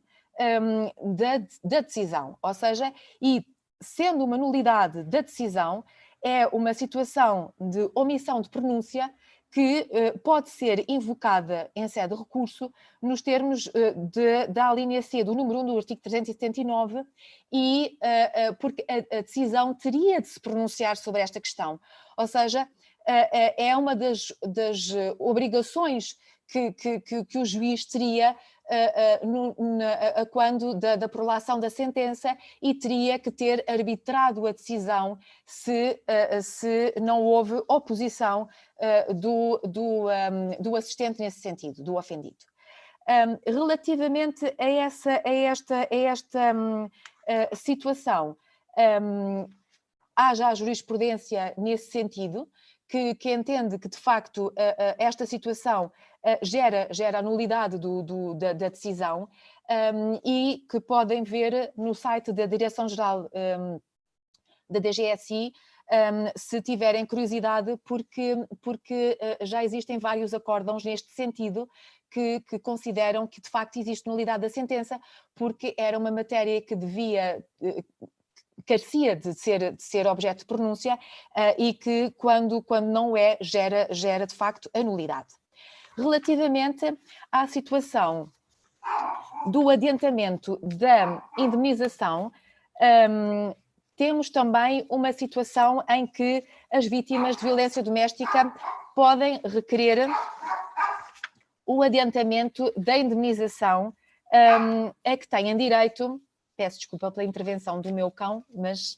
Speaker 4: da decisão. Ou seja, e sendo uma nulidade da decisão, é uma situação de omissão de pronúncia que pode ser invocada em sede de recurso nos termos da alínea C do número 1 do artigo 379 e porque a decisão teria de se pronunciar sobre esta questão. Ou seja, é uma das obrigações que o juiz teria quando da prolação da sentença e teria que ter arbitrado a decisão se não houve oposição do assistente nesse sentido, do ofendido. Relativamente a esta situação, há já jurisprudência nesse sentido, que entende que, de facto, esta situação gera a nulidade da decisão e que podem ver no site da Direção-Geral da DGSI se tiverem curiosidade, porque já existem vários acórdãos neste sentido que consideram que, de facto, existe nulidade da sentença, porque era uma matéria que carecia de ser objeto de pronúncia e que, quando não é, gera de facto a nulidade. Relativamente à situação do adiantamento da indemnização, temos também uma situação em que as vítimas de violência doméstica podem requerer o adiantamento da indemnização a que têm direito. Peço desculpa pela intervenção do meu cão, mas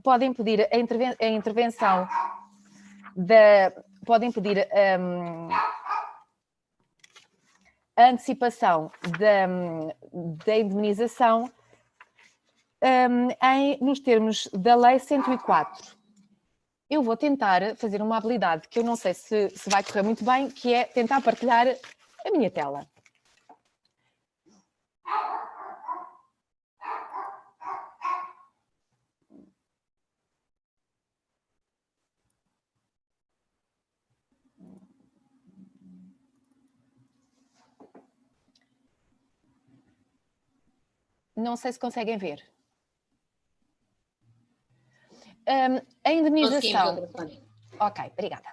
Speaker 4: podem pedir a intervenção podem pedir a antecipação da indemnização nos termos da Lei 104. Eu vou tentar fazer uma habilidade que eu não sei se vai correr muito bem, que é tentar partilhar a minha tela. Não sei se conseguem ver. A indemnização... Ok, obrigada.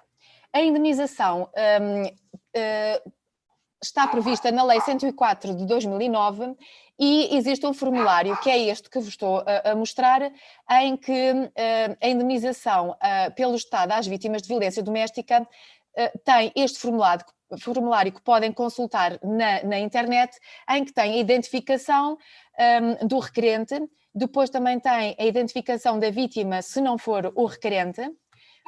Speaker 4: A indemnização está prevista na Lei 104 de 2009 e existe um formulário, que é este que vos estou a mostrar, em que a indemnização pelo Estado às vítimas de violência doméstica tem este formulário que podem consultar na internet, em que tem a identificação do requerente, depois também tem a identificação da vítima, se não for o requerente,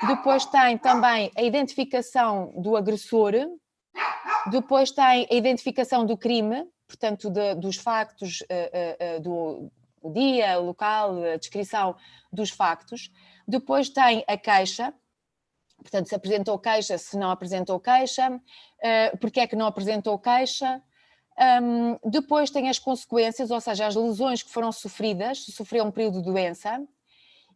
Speaker 4: depois tem também a identificação do agressor, depois tem a identificação do crime, portanto dos factos, do dia, o local, a descrição dos factos, depois tem a queixa, portanto se apresentou queixa, se não apresentou queixa, porque é que não apresentou queixa. Depois tem as consequências, ou seja, as lesões que foram sofridas, se sofreu um período de doença,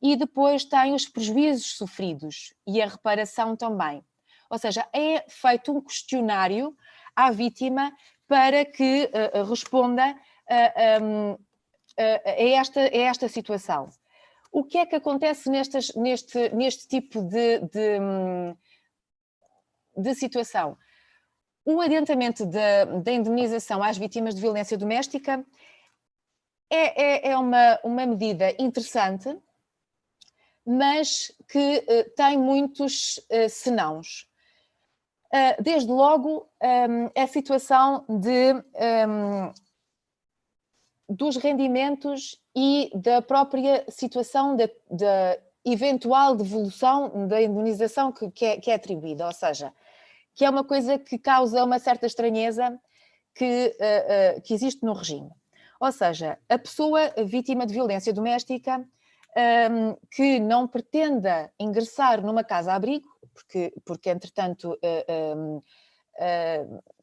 Speaker 4: e depois tem os prejuízos sofridos e a reparação também. Ou seja, é feito um questionário à vítima para que responda a esta situação. O que é que acontece neste tipo de situação? O adiantamento da indemnização às vítimas de violência doméstica é uma medida interessante, mas que tem muitos senãos. Desde logo, a situação dos rendimentos e da própria situação da eventual devolução da indemnização que é atribuída, ou seja, que é uma coisa que causa uma certa estranheza que existe no regime. Ou seja, a pessoa vítima de violência doméstica que não pretenda ingressar numa casa-abrigo, porque entretanto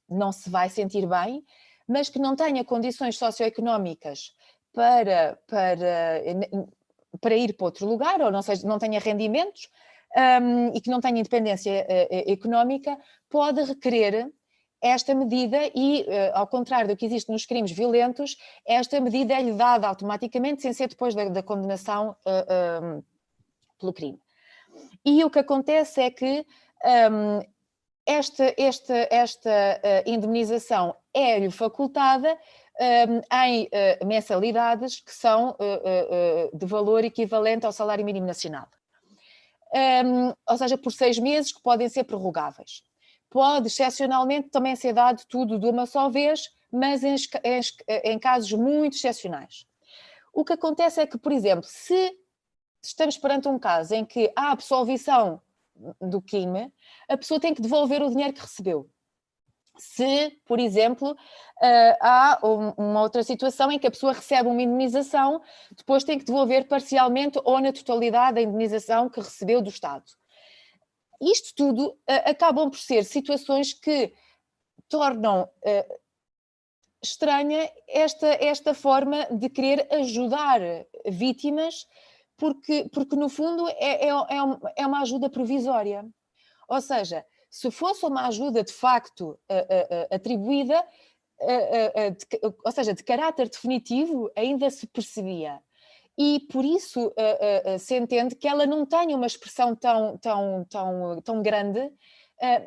Speaker 4: não se vai sentir bem, mas que não tenha condições socioeconómicas para ir para outro lugar, ou não tenha rendimentos, e que não tenha independência económica, pode requerer esta medida e, ao contrário do que existe nos crimes violentos, esta medida é-lhe dada automaticamente, sem ser depois da condenação pelo crime. E o que acontece é que esta indemnização é-lhe facultada em mensalidades que são de valor equivalente ao salário mínimo nacional. Ou seja, por 6 meses, que podem ser prorrogáveis. Pode, excepcionalmente, também ser dado tudo de uma só vez, mas em casos muito excepcionais. O que acontece é que, por exemplo, se estamos perante um caso em que há absolvição do crime, a pessoa tem que devolver o dinheiro que recebeu. Se, por exemplo, há uma outra situação em que a pessoa recebe uma indemnização, depois tem que devolver parcialmente ou na totalidade a indemnização que recebeu do Estado. Isto tudo acabam por ser situações que tornam estranha esta forma de querer ajudar vítimas, porque no fundo é uma ajuda provisória. Ou seja, se fosse uma ajuda de facto atribuída, ou seja, de caráter definitivo, ainda se percebia. E por isso se entende que ela não tem uma expressão tão grande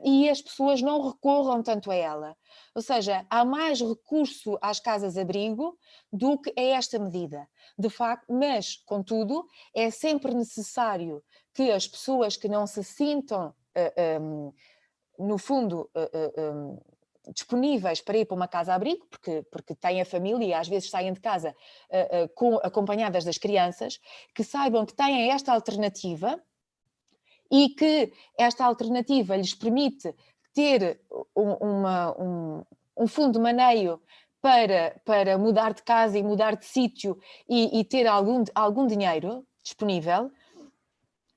Speaker 4: e as pessoas não recorram tanto a ela. Ou seja, há mais recurso às casas-abrigo do que a esta medida, de facto, mas, contudo, é sempre necessário que as pessoas que não se sintam, no fundo, disponíveis para ir para uma casa-abrigo, porque têm a família e às vezes saem de casa acompanhadas das crianças, que saibam que têm esta alternativa e que esta alternativa lhes permite ter um fundo de maneio para mudar de casa e mudar de sítio e ter algum dinheiro disponível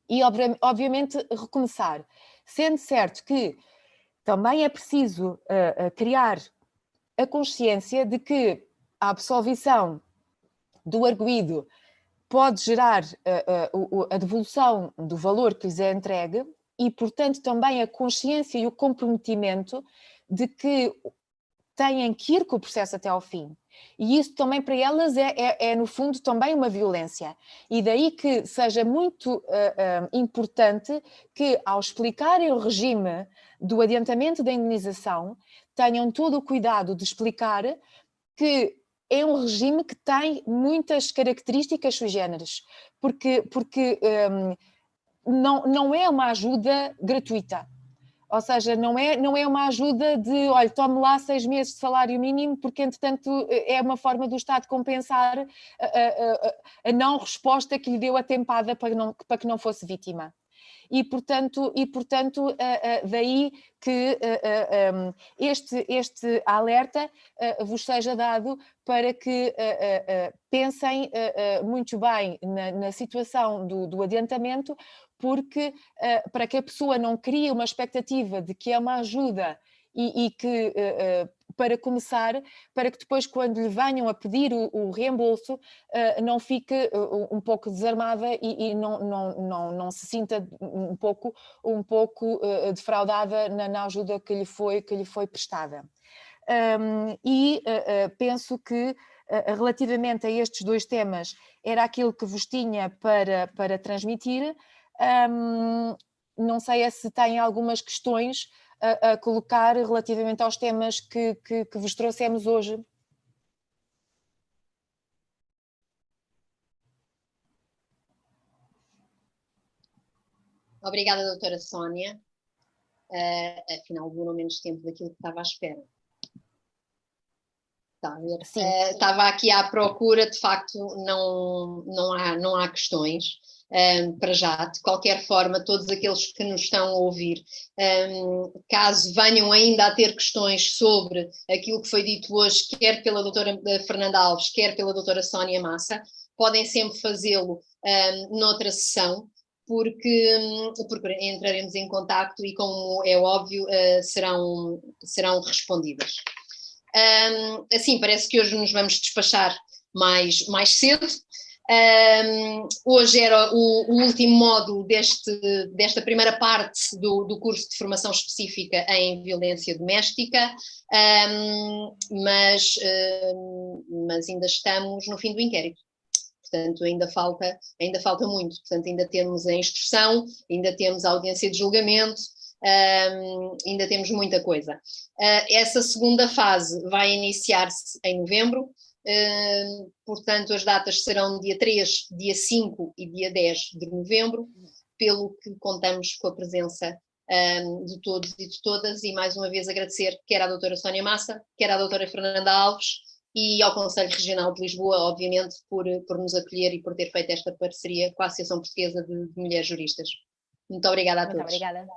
Speaker 4: e, obviamente, recomeçar. Sendo certo que também é preciso criar a consciência de que a absolvição do arguido pode gerar a devolução do valor que lhes é entregue e, portanto, também a consciência e o comprometimento de que têm que ir com o processo até ao fim. E isso também para elas é no fundo, também uma violência. E daí que seja muito importante que, ao explicarem o regime do adiantamento da indenização, tenham todo o cuidado de explicar que é um regime que tem muitas características sui generis, porque não é uma ajuda gratuita. Ou seja, não é uma ajuda de, olha, tome lá 6 meses de salário mínimo, porque, entretanto, é uma forma do Estado compensar a não resposta que lhe deu a tempada para que não fosse vítima. E, portanto, daí que este alerta vos seja dado para que pensem muito bem na situação do adiantamento, porque para que a pessoa não crie uma expectativa de que é uma ajuda e que para começar, para que depois quando lhe venham a pedir o reembolso não fique um pouco desarmada e não se sinta um pouco defraudada na ajuda que lhe foi prestada. Penso que relativamente a estes 2 temas era aquilo que vos tinha para transmitir. Não sei se têm algumas questões a colocar relativamente aos temas que vos trouxemos hoje.
Speaker 2: Obrigada, doutora Sónia. Afinal, demorou menos tempo daquilo que estava à espera. Estava aqui à procura, de facto, não há questões. Para já, de qualquer forma, todos aqueles que nos estão a ouvir, caso venham ainda a ter questões sobre aquilo que foi dito hoje, quer pela doutora Fernanda Alves, quer pela doutora Sónia Massa, podem sempre fazê-lo noutra sessão, porque entraremos em contacto e, como é óbvio, serão respondidas. Assim, parece que hoje nos vamos despachar mais cedo. Hoje era o último módulo desta primeira parte do curso de formação específica em violência doméstica, mas ainda estamos no fim do inquérito. Portanto, ainda falta muito. Portanto, ainda temos a instrução, ainda temos a audiência de julgamento, ainda temos muita coisa. Essa segunda fase vai iniciar-se em novembro. Portanto, as datas serão dia 3, dia 5 e dia 10 de novembro, pelo que contamos com a presença de todos e de todas, e mais uma vez agradecer quer à doutora Sónia Massa, quer à doutora Fernanda Alves e ao Conselho Regional de Lisboa, obviamente, por nos acolher e por ter feito esta parceria com a Associação Portuguesa de Mulheres Juristas. Muito obrigada a todos.
Speaker 4: Muito obrigada.